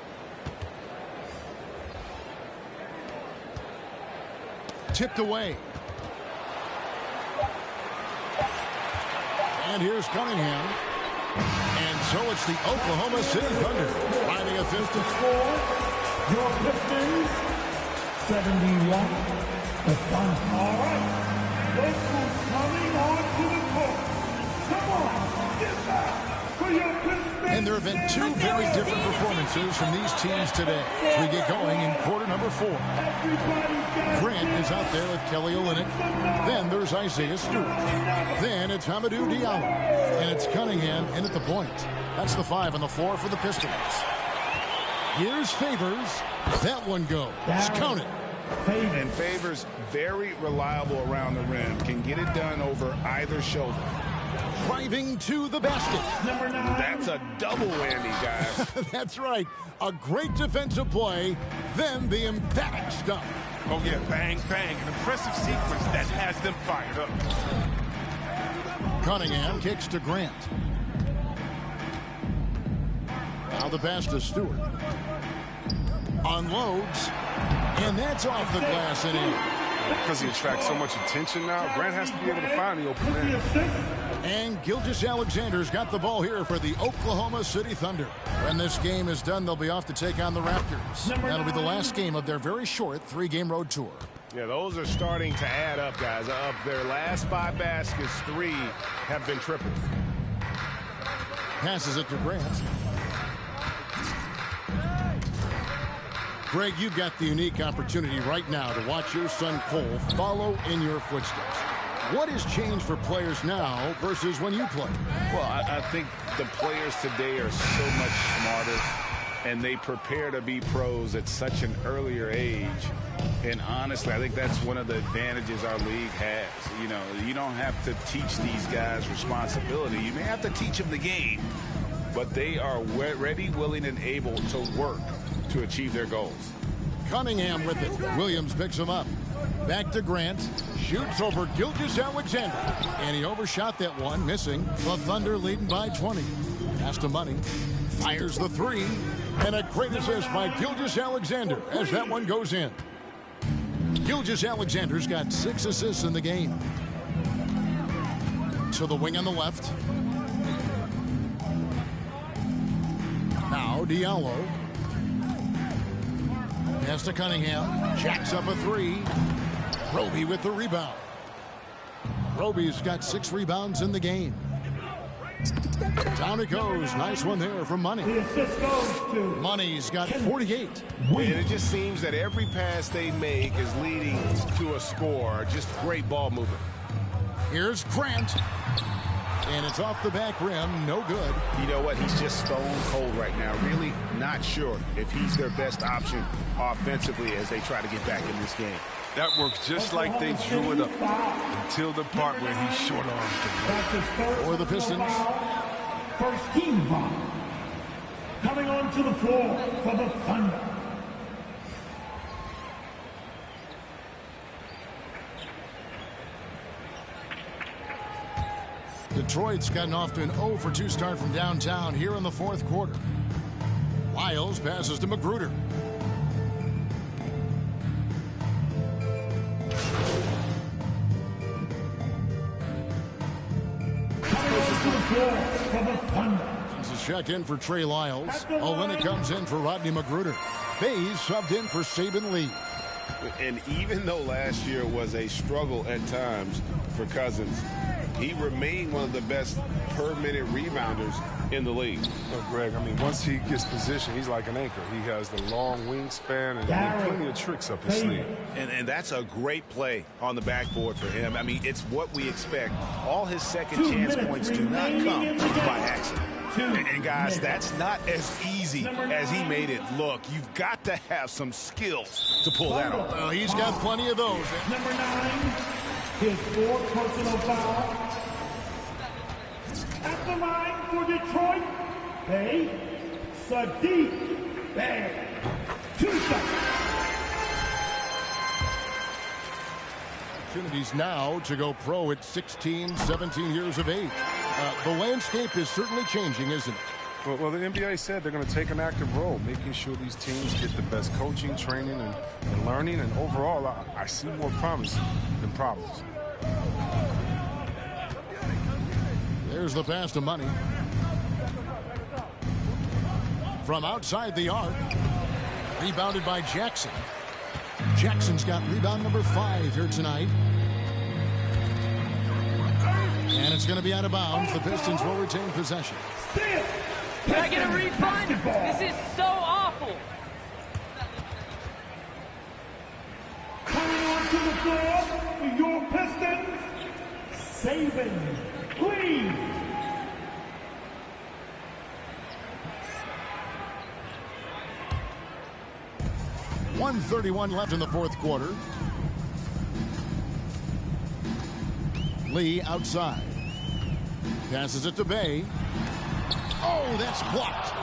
[SPEAKER 18] Tipped away. And here's Cunningham. And so it's the Oklahoma City Thunder finding a fifth to score.
[SPEAKER 8] Your Pistons, 71. The Thunder. All right. Look who's coming onto the court. Come on, get back for your Pistons.
[SPEAKER 18] And there have been 2 very different performances from these teams today. As we get going in quarter number 4. Grant is out there with Kelly Olynyk. Then there's Isaiah Stewart. Then it's Hamidou Diallo. And it's Cunningham in at the point. That's the 5 on the floor for the Pistons. Here's Favors. That one goes. Count it.
[SPEAKER 20] And Favors, very reliable around the rim. Can get it done over either shoulder.
[SPEAKER 18] Driving to the basket.
[SPEAKER 8] Number 9.
[SPEAKER 20] That's a double whammy, guys.
[SPEAKER 18] That's right. A great defensive play. Then the emphatic stuff.
[SPEAKER 9] Oh, yeah, bang, bang. An impressive sequence that has them fired up.
[SPEAKER 18] Cunningham kicks to Grant. Now the pass to Stewart. Unloads. And that's off the glass and in.
[SPEAKER 9] Because he attracts so much attention now, Grant has to be able to find the open man.
[SPEAKER 18] And Gilgeous-Alexander's got the ball here for the Oklahoma City Thunder. When this game is done, they'll be off to take on the Raptors. That'll be the last game of their very short 3-game road tour.
[SPEAKER 20] Yeah, those are starting to add up, guys. Of their last 5 baskets, 3 have been triples.
[SPEAKER 18] Passes it to Grant. Greg, you've got the unique opportunity right now to watch your son Cole follow in your footsteps. What has changed for players now versus when you played?
[SPEAKER 20] Well, I think the players today are so much smarter, and they prepare to be pros at such an earlier age. And honestly, I think that's one of the advantages our league has. You know, you don't have to teach these guys responsibility. You may have to teach them the game, but they are ready, willing, and able to work to achieve their goals.
[SPEAKER 18] Cunningham with it. Williams picks him up. Back to Grant. Shoots over Gilgeous-Alexander. And he overshot that one, missing. The Thunder leading by 20. Pass to Money. Fires the 3. And a great assist by Gilgeous-Alexander as that one goes in. Gilgeous-Alexander's got 6 assists in the game. To the wing on the left. Now Diallo. Pass to Cunningham. Jacks up a 3. Roby with the rebound. Roby's got 6 rebounds in the game. Down it goes. Nice one there from Money.
[SPEAKER 8] The assist goes to
[SPEAKER 18] Money's got 48.
[SPEAKER 2] And it just seems that every pass they make is leading to a score. Just great ball movement.
[SPEAKER 18] Here's Grant. And it's off the back rim. No good.
[SPEAKER 20] You know what? He's just stone cold right now. Really not sure if he's their best option offensively as they try to get back in this game.
[SPEAKER 9] That works just like they drew it up until the part where he short arms
[SPEAKER 18] for the Pistons.
[SPEAKER 8] First team foul. Coming onto the floor for the Thunder.
[SPEAKER 18] Detroit's gotten off to an 0 for 2 start from downtown here in the fourth quarter. Lyles passes to Magruder. This is check in for Trey Lyles. Olynyk comes in for Rodney Magruder. Bays subbed in for Saban Lee.
[SPEAKER 2] And even though last year was a struggle at times for Cousins, he remained one of the best per-minute rebounders in the league.
[SPEAKER 9] Oh, Greg, I mean, once he gets positioned, he's like an anchor. He has the long wingspan and plenty of tricks up his sleeve.
[SPEAKER 20] And that's a great play on the backboard for him. I mean, it's what we expect. All his second chance points do not come by accident. And guys, that's not as easy as he made it look. You've got to have some skills to pull that off.
[SPEAKER 18] Well, he's got plenty of those.
[SPEAKER 8] Number 9, his 4th personal foul. At the line for Detroit, Bey, Saddiq Bey. 2 shots.
[SPEAKER 18] Opportunities now to go pro at 16, 17 years of age. The landscape is certainly changing, isn't it?
[SPEAKER 9] Well, the NBA said they're going to take an active role, making sure these teams get the best coaching, training, and learning. And overall, I see more promise than problems.
[SPEAKER 18] There's the pass to Money. From outside the arc. Rebounded by Jackson. Jackson's got rebound number 5 here tonight. And it's going to be out of bounds. The Pistons will retain possession.
[SPEAKER 11] Can I get a refund? This is so awful.
[SPEAKER 8] Coming onto the floor for your Pistons, Saban Lee.
[SPEAKER 18] .131 left in the fourth quarter. Lee outside. Passes it to Bey. Oh, that's blocked.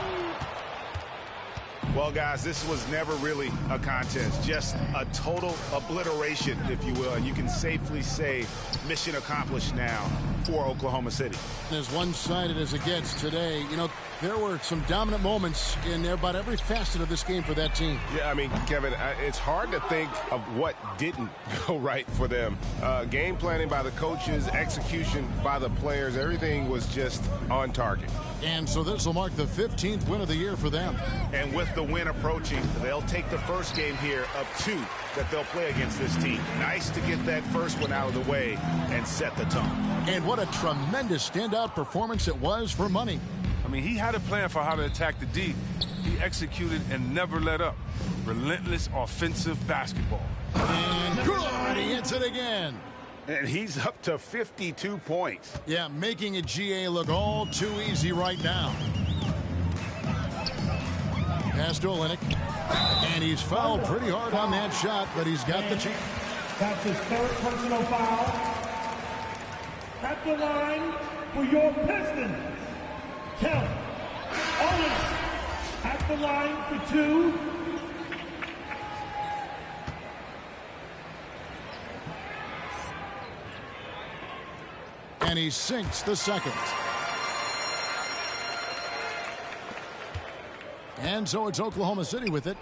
[SPEAKER 20] Well, guys, this was never really a contest, just a total obliteration, if you will. And you can safely say mission accomplished now for Oklahoma City.
[SPEAKER 18] As one-sided as it gets today, you know, there were some dominant moments in about every facet of this game for that team.
[SPEAKER 2] Yeah, I mean, Kevin, it's hard to think of what didn't go right for them. Game planning by the coaches, execution by the players, everything was just on target.
[SPEAKER 18] And so this will mark the 15th win of the year for them.
[SPEAKER 20] And with the win approaching, they'll take the first game here of 2 that they'll play against this team. Nice to get that first one out of the way and set the tone.
[SPEAKER 18] And what a tremendous standout performance it was for Money.
[SPEAKER 9] I mean, he had a plan for how to attack the D. He executed and never let up. Relentless offensive basketball.
[SPEAKER 18] And good, he hits it again.
[SPEAKER 20] And he's up to 52 points.
[SPEAKER 18] Yeah, making a GA look all too easy right now. Pass to Olynyk. And he's fouled pretty hard on that shot, but he's got the chance.
[SPEAKER 8] That's his 3rd personal foul. At the line for your Pistons, Kelly Olynyk. At the line for 2.
[SPEAKER 18] And he sinks the second. And so it's Oklahoma City with it.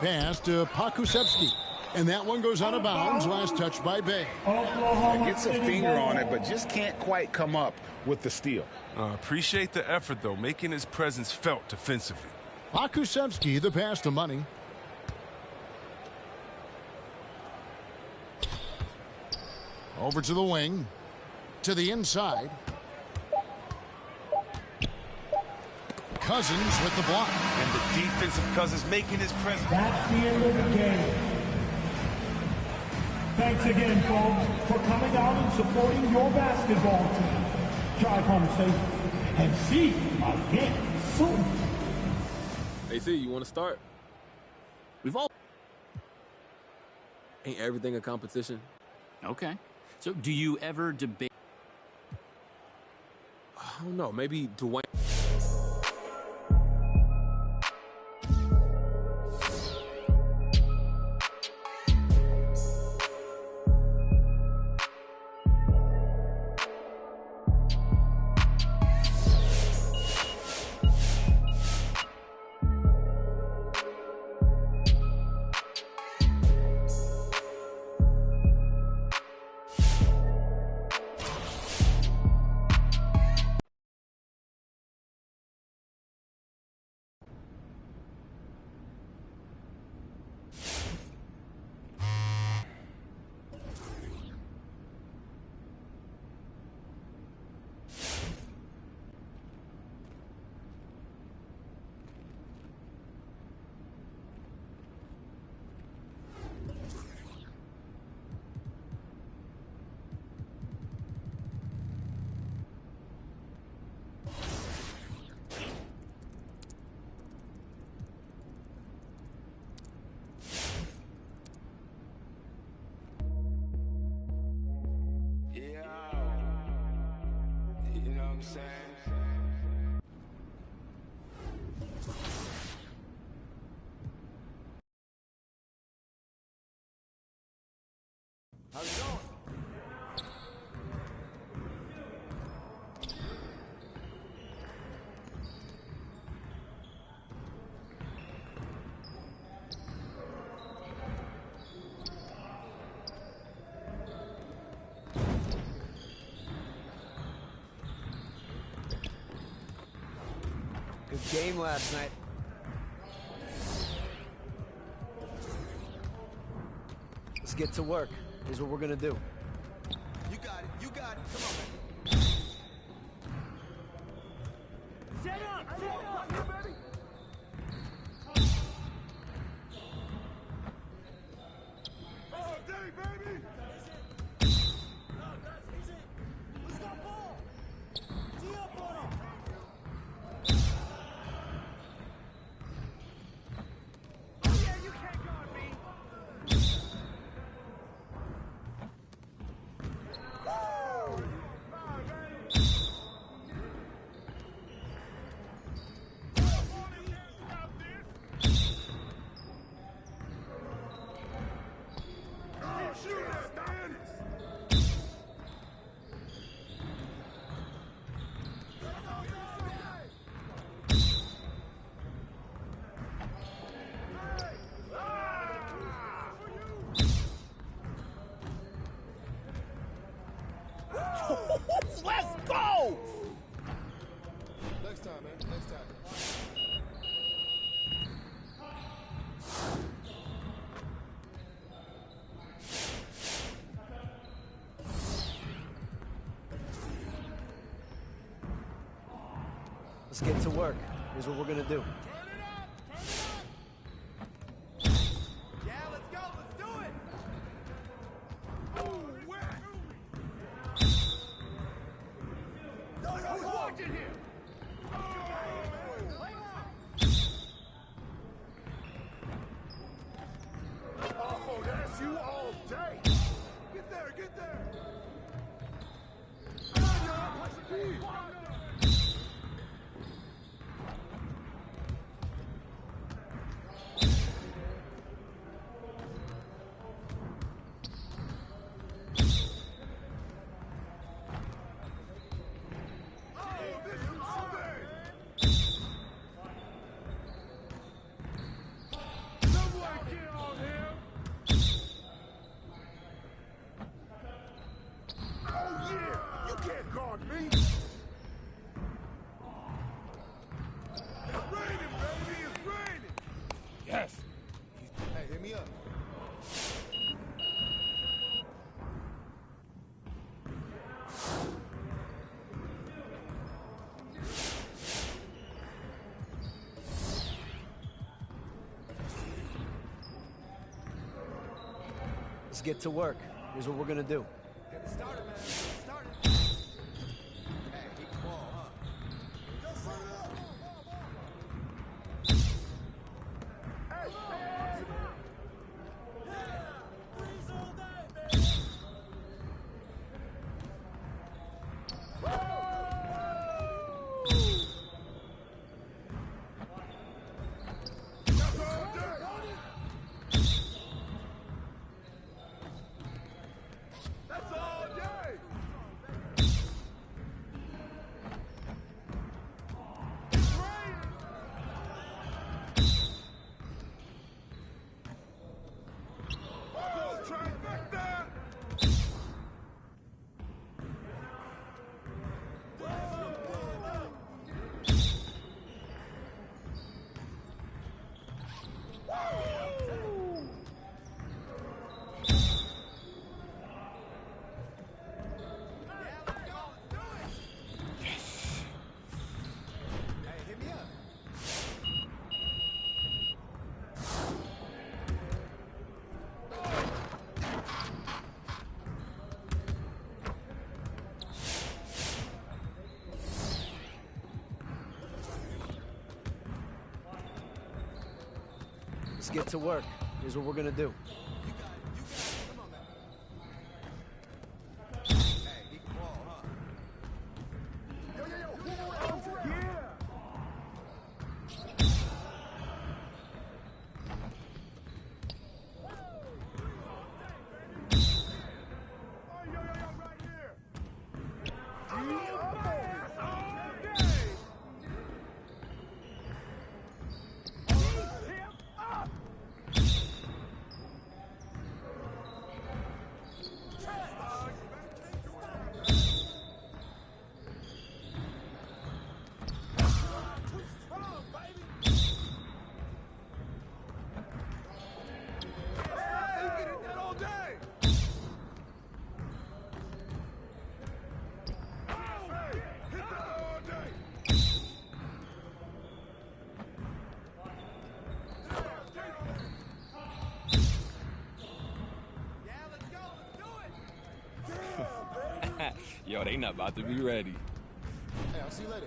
[SPEAKER 18] Pass to Pokusevski. And that one goes out of bounds. Last touch by Bey.
[SPEAKER 20] Gets a finger on it, but just can't quite come up with the steal.
[SPEAKER 9] Appreciate the effort, though, making his presence felt defensively.
[SPEAKER 18] Pokusevski, the pass to Money. Over to the wing. To the inside. Cousins with the block.
[SPEAKER 9] And the defensive Cousins making his presence.
[SPEAKER 8] That's the end of the game. Thanks again, folks, for coming out and supporting your basketball team. Drive home safe and see you again soon.
[SPEAKER 1] AC, you want to start?
[SPEAKER 10] We've all...
[SPEAKER 1] Ain't everything a competition?
[SPEAKER 10] Okay. So do you ever debate?
[SPEAKER 1] I don't know. Maybe Dwayne. How's it going?
[SPEAKER 22] Good game last night. Let's get to work. Here's what we're gonna do.
[SPEAKER 21] You got it. You got it. Come on, man.
[SPEAKER 8] Set up! Set up! Here, baby! All day, baby! Who's got ball? Tee up on him! Oh, yeah, you can't guard me!
[SPEAKER 21] Let's go!
[SPEAKER 20] Next time, man. Next time.
[SPEAKER 22] Let's get to work. Here's what we're gonna do.
[SPEAKER 21] Yeah, let's go. Let's do it.
[SPEAKER 8] Who's watching here? Oh, that's you all day. Get there, get there.
[SPEAKER 22] get to work. Here's what we're going to do.
[SPEAKER 21] Get it started, man. Get it started. Hey, keep the ball, huh?
[SPEAKER 22] Let's get to work. Here's what we're going to do.
[SPEAKER 1] Yo, they not about to be ready.
[SPEAKER 21] Hey, I'll see you later.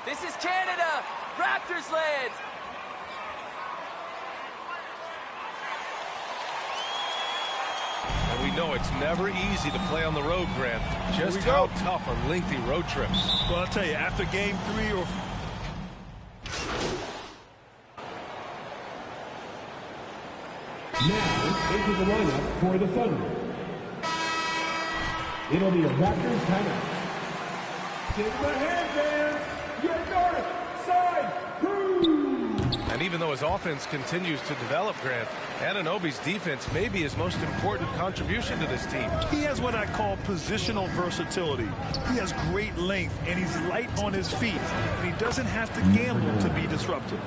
[SPEAKER 4] This is Canada, Raptors land.
[SPEAKER 3] And we know it's never easy to play on the road, Grant. Just how tough are lengthy road trips.
[SPEAKER 6] Well, I'll tell you, after game 3 or...
[SPEAKER 5] Now into the lineup for the Thunder. It'll be a Raptors timeout. Take the hand, fans. Your north side crew.
[SPEAKER 3] And even though his offense continues to develop, Grant, Anunoby's defense may be his most important contribution to this team.
[SPEAKER 6] He has what I call positional versatility. He has great length, and he's light on his feet. And he doesn't have to gamble to be disruptive.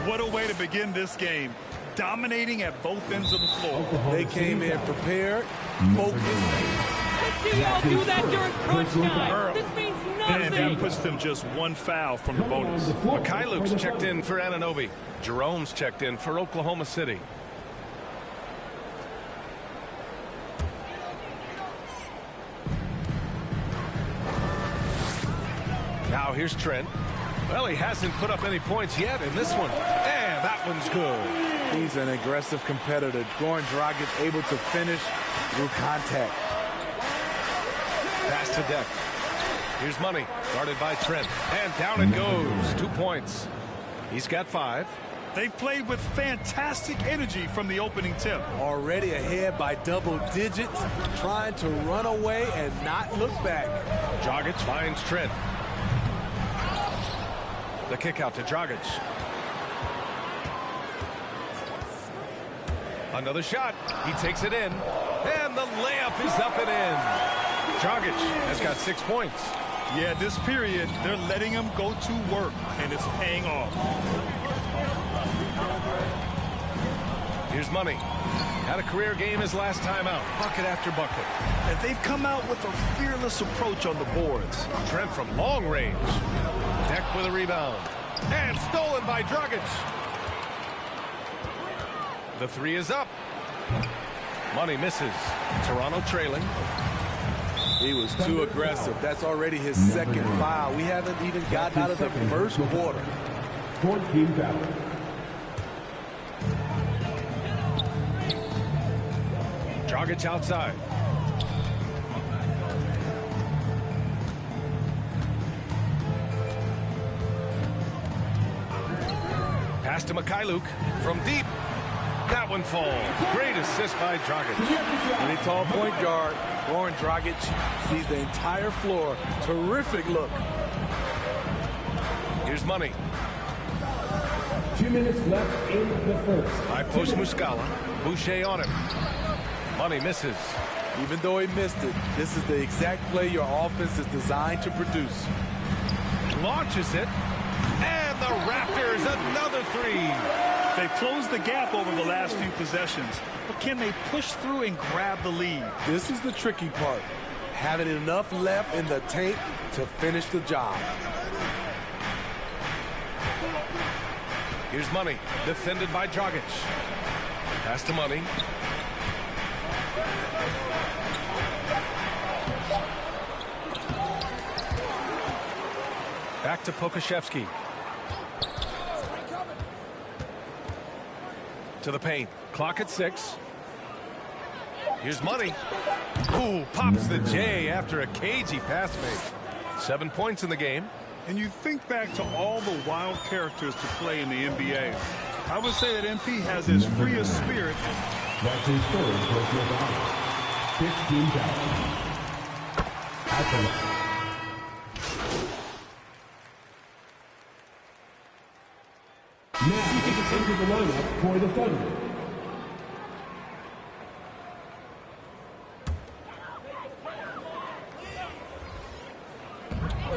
[SPEAKER 6] What a way to begin this game. Dominating at both ends of the floor.
[SPEAKER 3] They came in prepared, focused.
[SPEAKER 11] Let's see y'all do that during crunch time. This means nothing.
[SPEAKER 6] And that puts them just one foul from the bonus.
[SPEAKER 3] Mikhailuk's checked in for Anunoby. Jerome's checked in for Oklahoma City. here's Trent. Well, he hasn't put up any points yet in this one. And that one's good.
[SPEAKER 19] He's an aggressive competitor. Goran Dragic able to finish through contact.
[SPEAKER 3] Pass to Deck. Here's Money, guarded by Trent. And down it goes. 2 points. He's got 5.
[SPEAKER 6] They played with fantastic energy from the opening tip.
[SPEAKER 19] Already ahead by double digits, trying to run away and not look back.
[SPEAKER 3] Dragic finds Trent. The kick out to Dragic. Another shot. He takes it in. And the layup is up and in. Dragic has got 6 points.
[SPEAKER 6] Yeah, this period, they're letting him go to work, and it's paying off.
[SPEAKER 3] Here's Money. Had a career game his last time out. Bucket after bucket.
[SPEAKER 6] And they've come out with a fearless approach on the boards.
[SPEAKER 3] Trent from long range. Deck with a rebound. And stolen by Dragic. The 3 is up. Money misses. Toronto trailing.
[SPEAKER 19] He was too aggressive. That's already his second foul. We haven't even gotten out of the first quarter.
[SPEAKER 5] 14 foul.
[SPEAKER 3] Dragic outside. Pass to Mikhailuk from deep. That one falls. Great assist by Dragic.
[SPEAKER 19] When he tall point guard, Goran Dragic sees the entire floor. Terrific look.
[SPEAKER 3] Here's Money.
[SPEAKER 5] 2 minutes left in the first.
[SPEAKER 3] High post Muscala. Boucher on him. Money misses.
[SPEAKER 19] Even though he missed it, this is the exact play your offense is designed to produce.
[SPEAKER 3] Launches it. And the Raptors, another 3.
[SPEAKER 6] They've closed the gap over the last few possessions, but can they push through and grab the lead?
[SPEAKER 19] This is the tricky part. Having enough left in the tank to finish the job.
[SPEAKER 3] Here's Money, defended by Dragic. Pass to Money. Back to Pokusevski. To the paint. Clock at 6. Here's Money. Ooh, pops the J after a cagey pass fake. 7 points in the game.
[SPEAKER 6] And you think back to all the wild characters to play in the NBA. I would say that MP has as free a spirit.
[SPEAKER 5] That's his third personal foul. 15 foul. Now, into the lineup for the Thunder.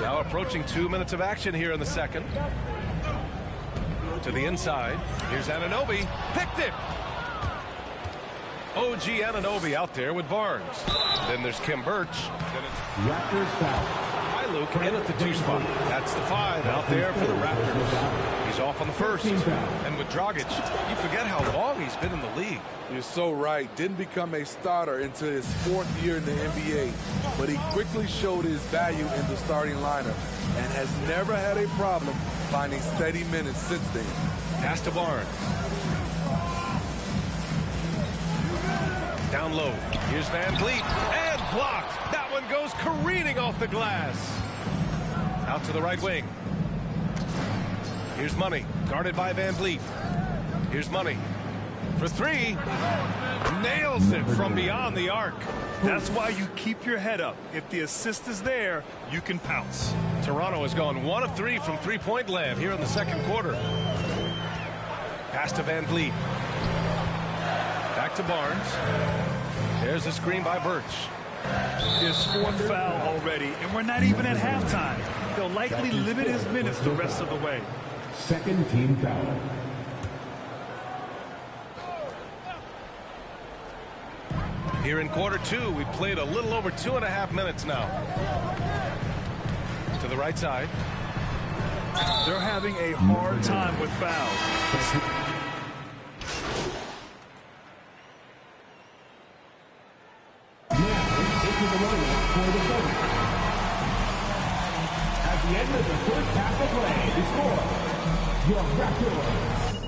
[SPEAKER 3] Now approaching 2 minutes of action here in the second. To the inside. Here's Anunoby. Picked it. OG Anunoby out there with Barnes. Then there's Kim Birch. Then it's
[SPEAKER 5] Raptors foul.
[SPEAKER 3] Luke in at the 2 spot. That's the 5 out there for the Raptors. He's off on the first. And with Dragic, you forget how long he's been in the league.
[SPEAKER 19] You're so right. Didn't become a starter until his 4th year in the NBA. But he quickly showed his value in the starting lineup and has never had a problem finding steady minutes since then.
[SPEAKER 3] Pass to Barnes. Down low. Here's Van Vliet. And blocked. That one goes careening off the glass. Out to the right wing. Here's Money. Guarded by Van Vliet. Here's Money. For 3. Nails it from beyond the arc.
[SPEAKER 6] That's why you keep your head up. If the assist is there, you can pounce.
[SPEAKER 3] Toronto has gone 1 of 3 from three-point land here in the second quarter. Pass to Van Vliet. Back to Barnes. There's a screen by Birch.
[SPEAKER 6] His 4th foul already, and we're not even at halftime. They'll likely limit his minutes the rest of the way.
[SPEAKER 5] Second team foul.
[SPEAKER 3] Here in quarter 2, we played a little over 2.5 minutes now. To the right side.
[SPEAKER 6] They're having a hard time with fouls.
[SPEAKER 5] At the end of the first half of play, the score, your Raptors